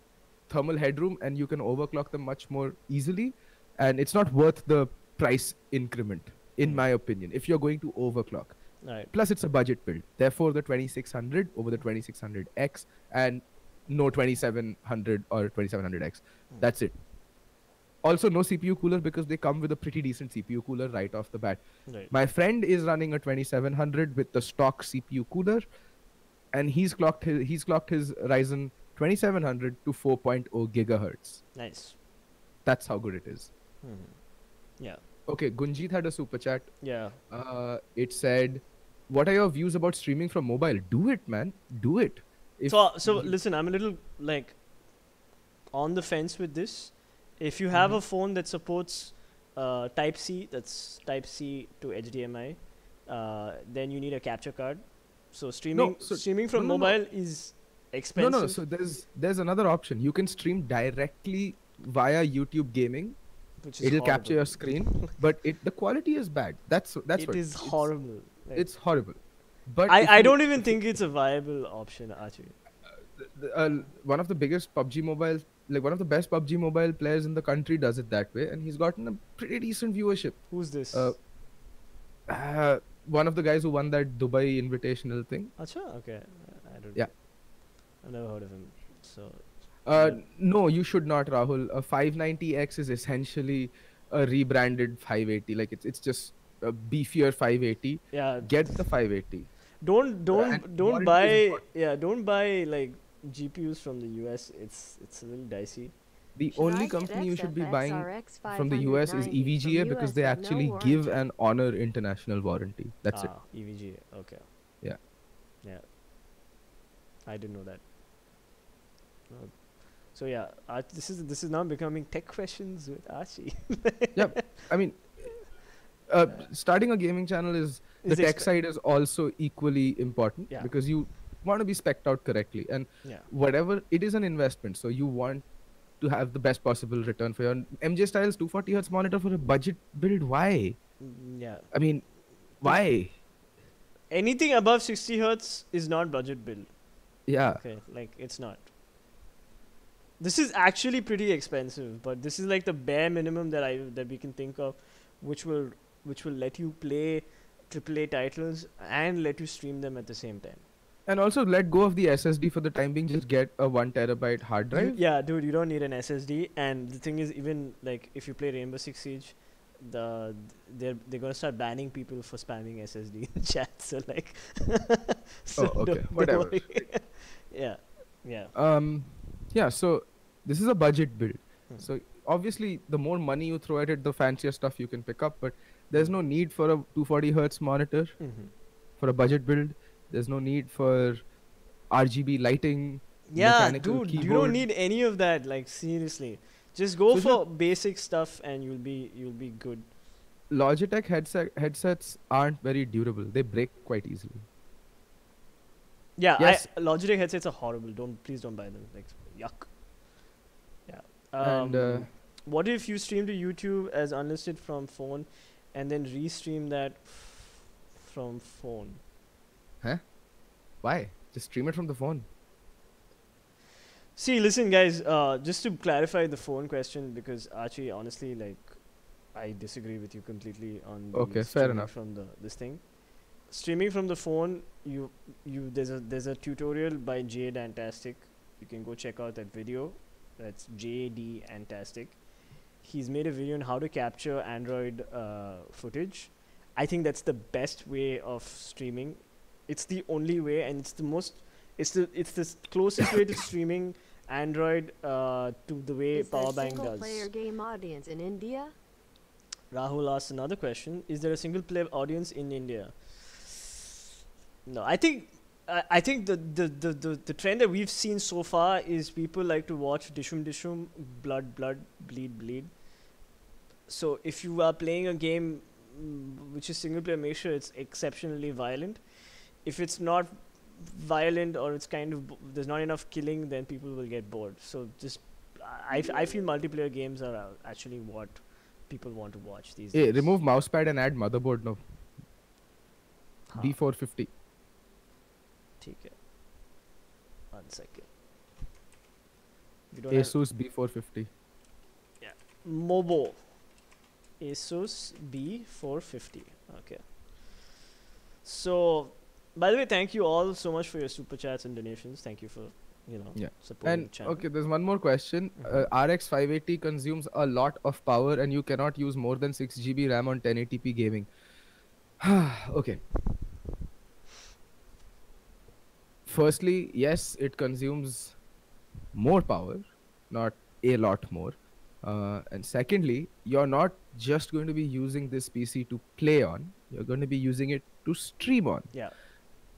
thermal headroom, and you can overclock them much more easily, and it's not worth the price increment, in my opinion, if you're going to overclock. Right. Plus, it's a budget build. Therefore, the 2600 over the 2600X and no 2700 or 2700X. That's it. Also, no CPU cooler because they come with a pretty decent CPU cooler right off the bat. Right. My friend is running a 2700 with the stock CPU cooler, and he's clocked his Ryzen 2700 to 4.0 gigahertz. Nice. That's how good it is. Yeah. Okay, Gunjit had a super chat. Yeah. It said, "What are your views about streaming from mobile? Do it, man. Do it." So listen, I'm a little like on the fence with this. If you have a phone that supports Type C, that's Type C to HDMI, then you need a capture card. So streaming from mobile is expensive. No. So there's another option. You can stream directly via YouTube Gaming. It'll capture your screen, but the quality is bad. That's it is horrible. Like, it's horrible. But I don't even think it's a viable option, Archie. One of the biggest PUBG Mobile, like one of the best PUBG Mobile players in the country, does it that way, and he's gotten a pretty decent viewership. Who's this? One of the guys who won that Dubai Invitational thing. Acha? Okay. I don't. Yeah. I've never heard of him. So. No, you should not, Rahul. A 590X is essentially a rebranded 580. Like it's just a beefier 580. Yeah. Get the 580. Don't buy like GPUs from the US. It's a little dicey. The only company you should be buying from the US is EVGA because they actually give and honor international warranty. That's it. EVGA. Okay. Yeah. Yeah. I didn't know that. So yeah, this is now becoming tech questions with Archie. Yeah, I mean, starting a gaming channel is the tech side is also equally important because you want to be spec'd out correctly, and whatever it is an investment, so you want to have the best possible return for your MJ Styles 240Hz monitor for a budget build. Why? Yeah. I mean, why? Anything above 60 Hz is not budget build. Yeah. Okay, like it's not. This is actually pretty expensive, but this is like the bare minimum that we can think of, which will let you play AAA titles and let you stream them at the same time. And also let go of the SSD for the time being. Just get a 1 terabyte hard drive. Yeah, dude, you don't need an SSD. And the thing is, even like if you play Rainbow Six Siege, they're gonna start banning people for spamming SSD in chat. So like, so Oh, okay. don't Whatever. worry. yeah, yeah. Yeah. So this is a budget build. Hmm. So obviously, the more money you throw at it, the fancier stuff you can pick up. But there's no need for a 240 hertz monitor Mm-hmm. for a budget build. There's no need for RGB lighting. Yeah, Mechanical dude, you keyboard. don't need any of that. Like seriously, just go So for basic stuff and you'll be good. Logitech headsets aren't very durable. They break quite easily. Yeah, Yes. Logitech headsets are horrible. Please don't buy them. Like yuck. Yeah. And What if you stream to YouTube as unlisted from phone, and then restream that from phone? why? Just stream it from the phone. See, listen, guys. Just to clarify the phone question, because Archie, honestly, like, I disagree with you completely on the Okay, fair streaming enough. from this thing. Streaming from the phone, there's a tutorial by Jade Antastic. You can go check out that video. That's JD Antastic. He's made a video on how to capture Android footage. I think that's the best way of streaming. It's the only way, and it's the closest way to streaming Android to the way Is there a Powerbank single does. player game audience in India? Rahul asks another question: is there a single player audience in India? No, I think the trend that we've seen so far is people like to watch Dishum Dishum, blood blood, bleed bleed. So if you are playing a game which is single player, make sure it's exceptionally violent. If it's not violent or it's kind of there's not enough killing, then people will get bored. So just I feel multiplayer games are actually what people want to watch these Hey, days. remove mousepad and add motherboard now. हाँ, B450. ठीक है. 1 second. We don't have Asus B450. Mobo. Asus B450. Okay. So, by the way, thank you all so much for your super chats and donations. Thank you for, Yeah. supporting the And channel. okay, there's one more question. Mhm. RX 580 consumes a lot of power, and you cannot use more than 6 GB RAM on 1080p gaming. Okay. Firstly, yes, it consumes more power, not a lot more. And secondly, you're not just going to be using this PC to play on, you're going to be using it to stream on. Yeah.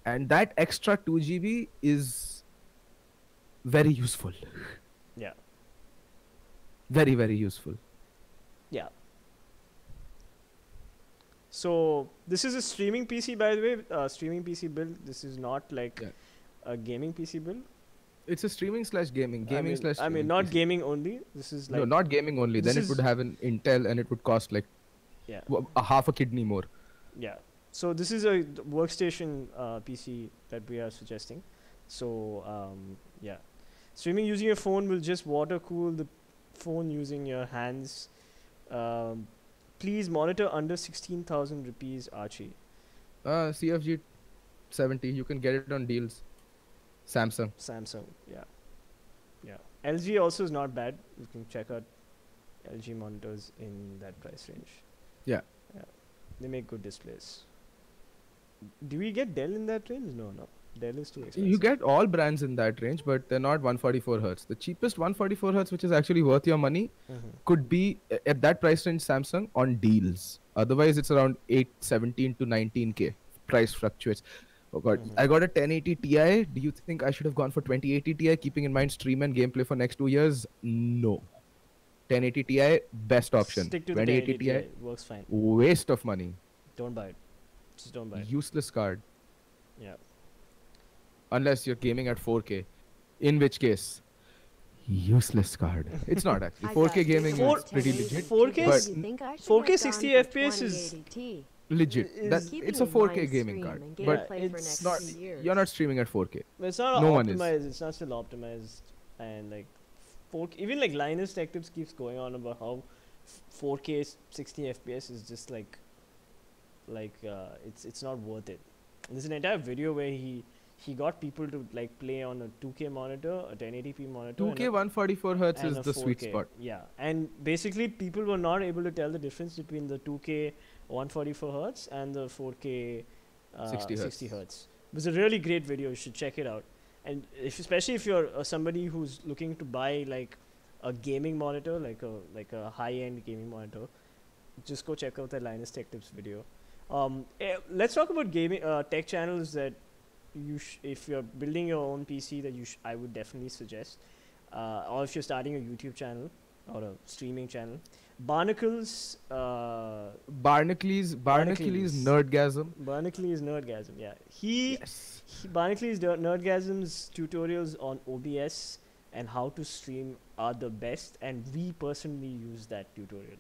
And that extra 2 GB is very useful. Yeah. Very, very useful. Yeah. So this is a streaming PC, by the way. Streaming PC build. This is not like Yeah. a gaming PC build. It's a streaming slash gaming. Gaming slash I mean, streaming not PC. gaming only. This is like No, not gaming only. this Then it is- would have an Intel and it would cost like yeah. a half a kidney more. Yeah. So this is a workstation PC that we are suggesting. So yeah, streaming using your phone will just water cool the phone using your hands. Please monitor under 16,000 rupees, Archie. CFG 70. You can get it on deals. Samsung. Samsung. Yeah. Yeah. LG also is not bad. You can check out LG monitors in that price range. Yeah. Yeah. They make good displays. Do we get Dell in that range? No. Dell is too expensive. You get all brands in that range, but they're not 144 hertz. The cheapest 144 hertz, which is actually worth your money, could be at that price range Samsung on deals. Otherwise, it's around 817 to 19K. Price fluctuates. Oh god, I got a 1080 Ti. Do you think I should have gone for 2080 Ti, keeping in mind stream and gameplay for next 2 years? No. 1080 Ti, best option. Stick to the 2080 1080 Ti. Works fine. waste of money. Don't buy it. Just don't buy it. Useless card. Yeah. Unless you're gaming at 4K. In which case, useless card. It's not actually. I 4K got gaming Four- is pretty legit. 4K But You think I should 4K have 60 gone for FPS is 2080T? Legit. is- That, Keeping it's a in 4K mind gaming stream card. and But gameplay for it's next not. few years. You're not streaming at 4K. But it's not No one is. optimized. It's not still optimized. And like 4K, even like Linus Tech Tips keeps going on about how 4K 60 FPS is just like it's not worth it. There's an entire video where he got people to like play on a 2K monitor, a 1080p monitor, 2K 144 hertz and is a the 4K. sweet spot. Yeah, and basically people were not able to tell the difference between the 2K 144 hertz and the 4K 60 hertz. It was a really great video. You should check it out. And especially if you're somebody who's looking to buy like a gaming monitor, like a high-end gaming monitor, just go check out that Linus Tech Tips video. Let's talk about gaming tech channels that if you're building your own PC, that I would definitely suggest, or if you're starting a YouTube channel or a streaming channel. Barnacles. Barnacles Nerdgasm. Barnacles Nerdgasm. Yeah, Yes. Barnacles Nerdgasm's tutorials on OBS and how to stream are the best, and we personally use that tutorial.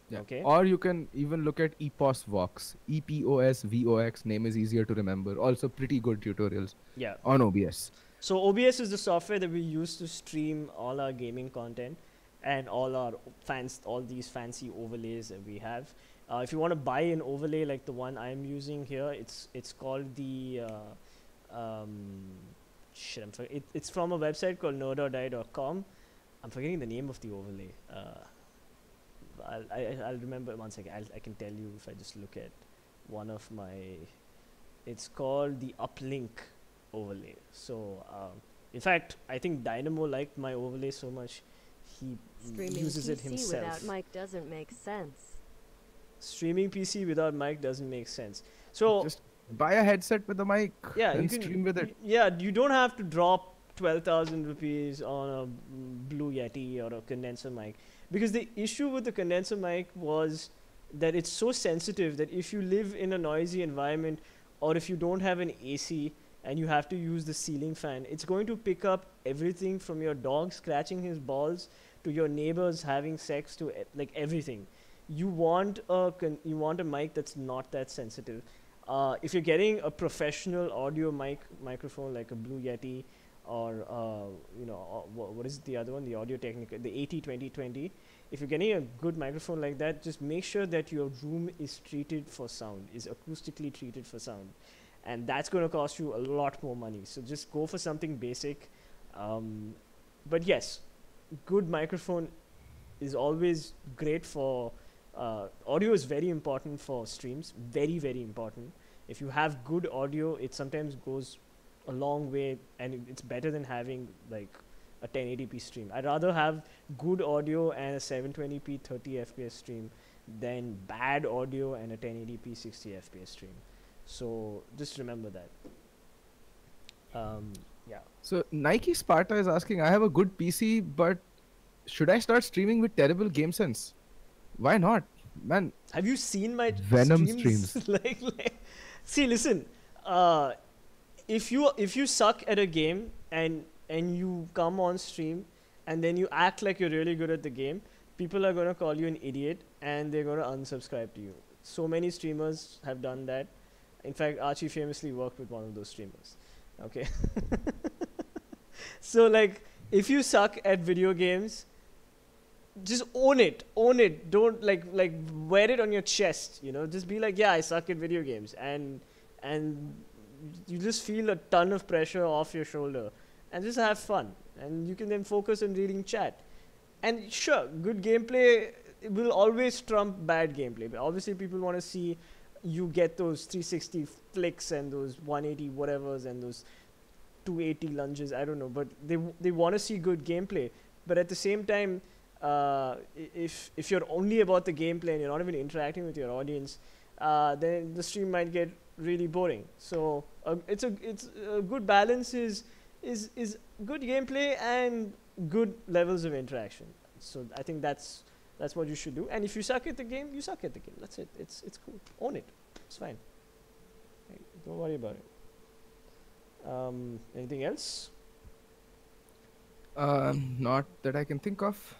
Yeah. Okay. Or you can even look at EPOS Vox. EPOS VOX. Name is easier to remember. Also pretty good tutorials. Yeah. On OBS. So OBS is the software that we use to stream all our gaming content and all these fancy overlays that we have. If you want to buy an overlay like the one I'm using here, it's called the it's from a website called nerdordie.com. I'm forgetting the name of the overlay. I'll remember one second. I can tell you if I just look at one of my. It's called the uplink overlay. So in fact, I think Dynamo liked my overlay so much he Streaming uses it PC himself. without mic doesn't make sense. Streaming PC without mic doesn't make sense. So Just buy a headset with a mic yeah, and you can stream with it. Yeah, you don't have to drop 12,000 rupees on a Blue Yeti or a condenser mic, because the issue with the condenser mic was that it's so sensitive that if you live in a noisy environment or if you don't have an AC and you have to use the ceiling fan, it's going to pick up everything from your dog scratching his balls to your neighbors having sex to like everything. You want a mic that's not that sensitive. If you're getting a professional audio microphone like a Blue Yeti or what is the other one, the Audio Technica, the 80-20-20, if you're getting a good microphone like that, just make sure that your room is treated for sound, is acoustically treated for sound, and that's going to cost you a lot more money. So just go for something basic. But yes, good microphone is always great for audio. Is very important for streams, very, very important. If you have good audio, it sometimes goes a long way, and it's better than having like a 1080p stream. I'd rather have good audio and a 720p 30 fps stream than bad audio and a 1080p 60 fps stream. So just remember that. Yeah. So Nike Sparta is asking, I have a good PC, but should I start streaming with terrible game sense? Why not? Man, Have you seen my Venom streams? See, listen. If you suck at a game and you come on stream and then you act like you're really good at the game, people are gonna call you an idiot and they're gonna unsubscribe to you. So many streamers have done that. In fact, Archie famously worked with one of those streamers. Okay. So like, if you suck at video games, just own it. Don't like wear it on your chest, just be like, yeah, I suck at video games, and you just feel a ton of pressure off your shoulder and just have fun, and you can then focus on reading chat. And sure, good gameplay will always trump bad gameplay, but obviously people want to see you get those 360 flicks and those 180 whatevers and those 280 lunges, I don't know, but they want to see good gameplay. But at the same time, if you're only about the gameplay and you're not even interacting with your audience, then the stream might get really boring. So it's a good balance is good gameplay and good levels of interaction. So I think that's what you should do. And if you suck at the game, you suck at the game. That's it. It's cool. Own it. It's fine. Hey, don't worry about it. Anything else? not that I can think of.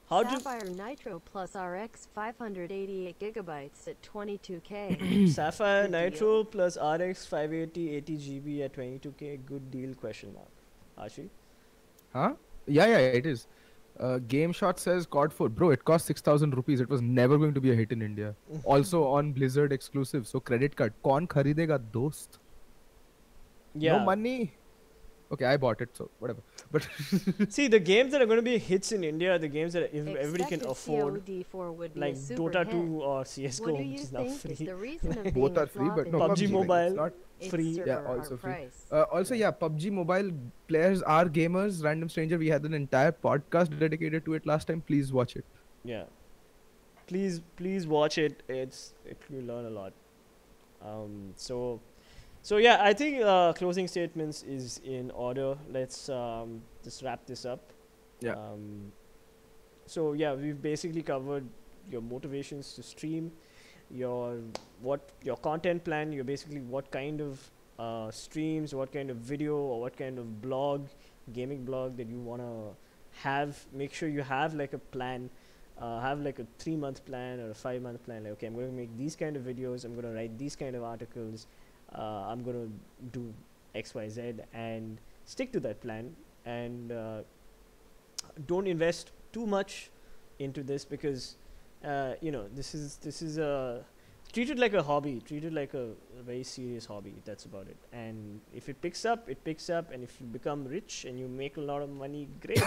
How do Sapphire Nitro plus RX 588 gigabytes at 22K. Sapphire Good deal. Nitro plus RX 580 80 GB at 22K? Good deal? Question mark. Archie. Huh? Yeah, it is. Game Shot says COD 4. Bro, it cost 6,000 rupees. It was never going to be a hit in India. Also on Blizzard exclusive. So credit card. Kaun kharidega dost? No Yeah. money. Okay, I bought it, so whatever. But See, the games that are going to be hits in India are the games that everybody can Expected afford, COD4 would be like a super Dota hit. 2 or CS:GO, What do which you is now think is free. the reason of being both a are free, flop but in no, PUBG India? like, Mobile it's not. Its free. server Yeah, or also free. price. Also, yeah, PUBG Mobile players are gamers. Random Stranger, we had an entire podcast dedicated to it last time. Please watch it. Yeah. Please watch it. You learn a lot. So yeah, I think closing statements is in order. Let's just wrap this up. Yeah. So yeah, we've basically covered your motivations to stream, your your content plan. You're basically what kind of streams, what kind of video, or what kind of blog, gaming blog that you wanna have. Make sure you have like a plan. Have like a 3-month plan or a 5-month plan. Like, okay, I'm going to make these kind of videos. I'm going to write these kind of articles. I'm going to do X, Y, Z, and stick to that plan. And don't invest too much into this because this is a treat it like a hobby. Treat it like a very serious hobby. That's about it. And if it picks up, it picks up. And if you become rich and you make a lot of money, great.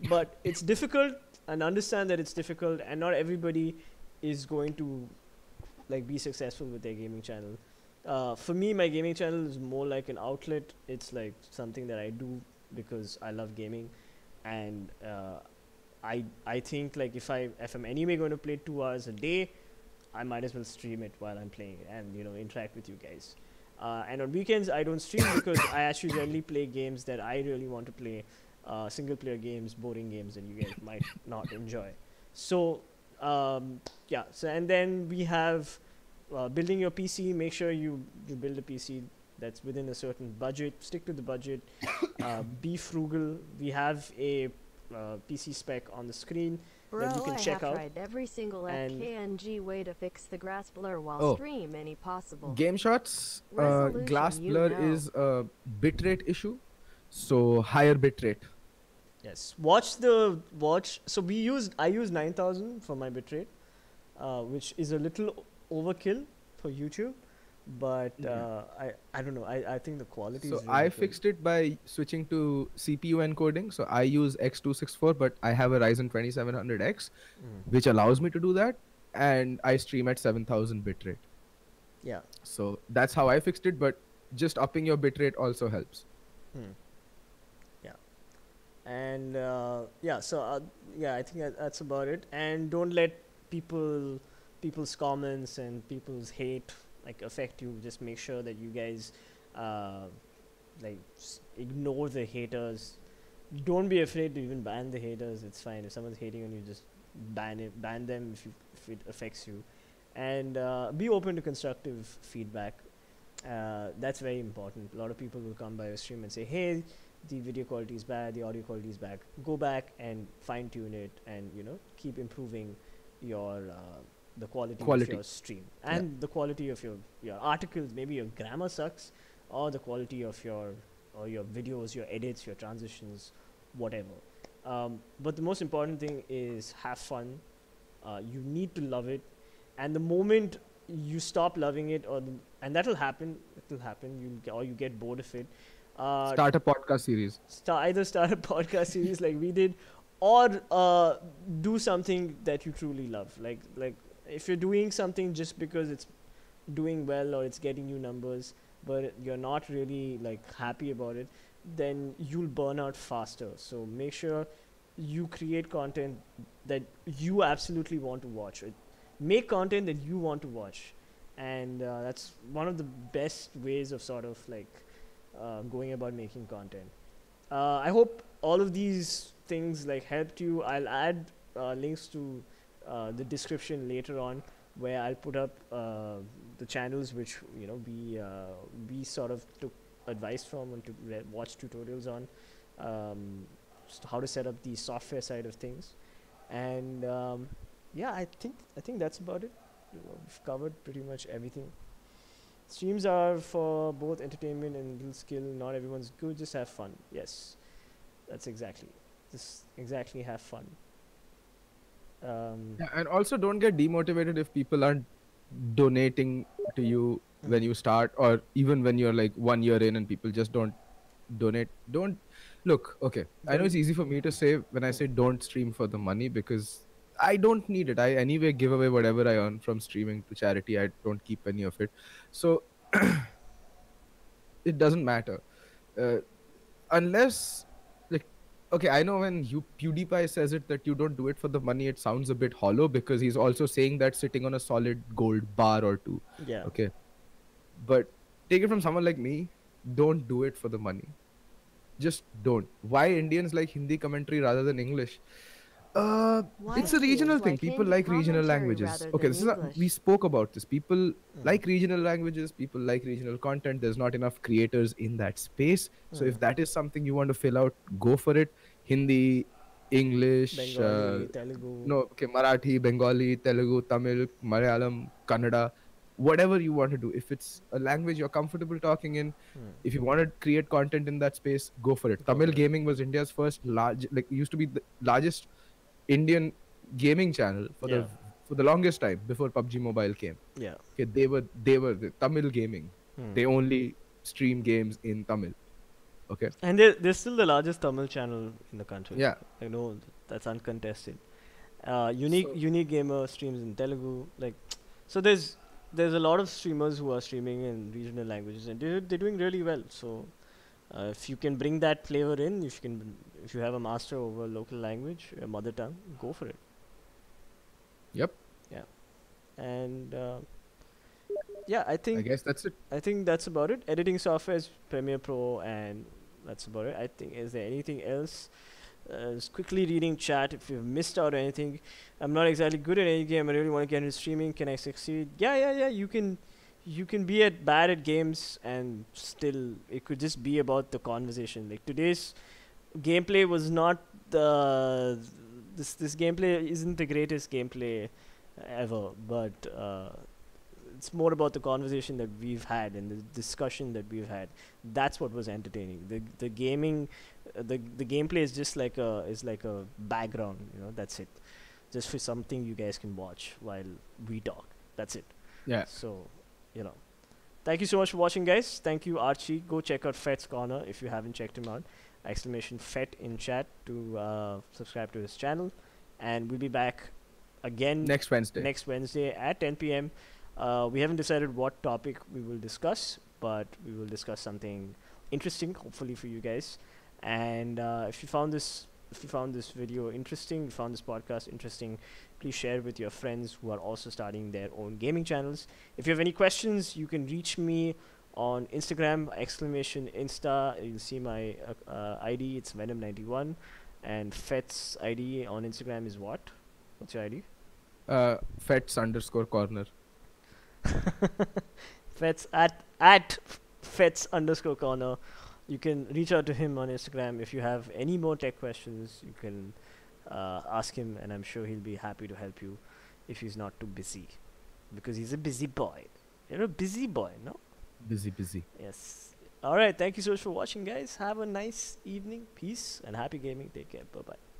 But it's difficult, and understand that it's difficult, and not everybody is going to like be successful with their gaming channel. For me, my gaming channel is more like an outlet. It's like something that I do because I love gaming, and I think like if I'm anyway going to play 2 hours a day, I might as well stream it while I'm playing it and interact with you guys. And on weekends I don't stream because I actually generally play games that I really want to play, single player games, boring games that you guys might not enjoy. So yeah. So and then we have building your PC. Make sure you build a PC that's within a certain budget. Stick to the budget. Be frugal. We have a PC spec on the screen that you Bro, can I check have out. tried every single And FKNG way to fix the grass blur while Oh. stream any possible. Game Shots, Resolution, glass you blur know. is a bitrate issue, so higher bitrate. yes, so I use 9,000 for my bitrate, which is a little overkill for YouTube, but Yeah. I don't know. I think the quality So is really I good. fixed it by switching to CPU encoding. So I use X264, but I have a Ryzen 2700X, which allows me to do that, and I stream at 7,000 bitrate. Yeah. So that's how I fixed it. But just upping your bitrate also helps. Yeah. And yeah, so yeah, I think that's about it. And don't let people's comments and people's hate like affect you. Just make sure that you guys ignore the haters. Don't be afraid to even ban the haters. It's fine if someone's hating on you. Just ban them if it affects you, and be open to constructive feedback. That's very important. A lot of people will come by your stream and say, "Hey, the video quality is bad, the audio quality is bad." Go back and fine tune it, and keep improving your the quality of your stream and the quality of your articles. Maybe your grammar sucks, or the quality of your videos, your edits, your transitions, whatever. But the most important thing is have fun. You need to love it, and the moment you stop loving it, and that'll happen. It'll happen. You get bored of it. Start a podcast series. Either start a podcast series like we did, or do something that you truly love. Like if you're doing something just because it's doing well or it's getting you numbers, but you're not really like happy about it, then you'll burn out faster. So make sure you create content that you absolutely want to watch. Make content that you want to watch, and that's one of the best ways of sort of like going about making content. I hope all of these things like helped you. I'll add links to the description later on, where I'll put up the channels which we sort of took advice from and to watch tutorials on, how to set up the software side of things. And yeah, I think that's about it. We've covered pretty much everything. Streams are for both entertainment and little skill. Not everyone's good. Just have fun. Yes, that's exactly. just exactly have fun. Um, Yeah, and also don't get demotivated if people aren't donating to you when you start, or even when you're like 1 year in and people just don't donate. Don't look. Okay, I know it's don't. easy for me to say when I say don't stream for the money, because I don't need it. I anyway give away whatever I earn from streaming to charity. I don't keep any of it, so it doesn't matter. Uh, Unless, like, okay, I know when you PewDiePie says it that you don't do it for the money, it sounds a bit hollow because he's also saying that sitting on a solid gold bar or two. Yeah. Okay, but take it from someone like me, don't do it for the money. Just don't. Why Indians like Hindi commentary rather than English? Why It's a regional Indians thing. like People Hindi like regional commentary languages. rather Okay, than this is we English? spoke about this. People Mm. like regional languages. People like regional content. There's not enough creators in that space. So Mm. if that is something you want to fill out, go for it. Hindi, English, Bengali, Telugu. no, okay, Marathi, Bengali, Telugu, Tamil, Malayalam, Kannada, whatever you want to do. If it's a language you're comfortable talking in, Mm. if you want to create content in that space, go for it. Go Tamil for it. gaming was India's first large, like, used to be the largest Indian gaming channel Yeah. for the longest time before PUBG Mobile came. Yeah. Okay, they were the Tamil gaming. Mm. They only stream games in Tamil. Okay. And they're still the largest Tamil channel in the country. Yeah. I know that's uncontested. Unique So- Unique Gamer streams in Telugu. Like, so there's a lot of streamers who are streaming in regional languages, and they're doing really well. So if you can bring that flavor in, if you have a master over local language, mother tongue, go for it. Yep. Yeah. And yeah, I I think guess that's it. that's about it. Editing software is Premiere Pro, and that's about it. I think, is there anything else? Just quickly reading chat. If you've missed out anything, I'm not exactly good at any game. I really want to get into streaming. Can I succeed? Yeah. You can be bad at games, and still it could just be about the conversation. Like today's gameplay was not the this gameplay isn't the greatest gameplay ever, but it's more about the conversation that we've had and the discussion that we've had. That's what was entertaining. The gaming, the gameplay is just like a background. That's it. Just for something you guys can watch while we talk. That's it. Yeah. So, thank you so much for watching, guys. Thank you, Archie. Go check out Fet's Corner if you haven't checked him out. Exclamation Fet in chat to subscribe to his channel, and we'll be back again Next Wednesday. next Wednesday at 10 p.m. We haven't decided what topic we will discuss, but we will discuss something interesting, hopefully for you guys. And if you found this video interesting, you found this podcast interesting, please share with your friends who are also starting their own gaming channels. If you have any questions, you can reach me on Instagram, exclamation Insta. You'll see my ID. It's Venom91, and Fet's ID on Instagram is what? What's your ID? Fets_corner. Fets at Fets_corner. You can reach out to him on Instagram. If you have any more tech questions, you can ask him, and I'm sure he'll be happy to help you if he's not too busy, because he's a busy boy. You're a busy boy, no? Busy. Yes. All right. Thank you so much for watching, guys. Have a nice evening. Peace and happy gaming. Take care. Bye bye.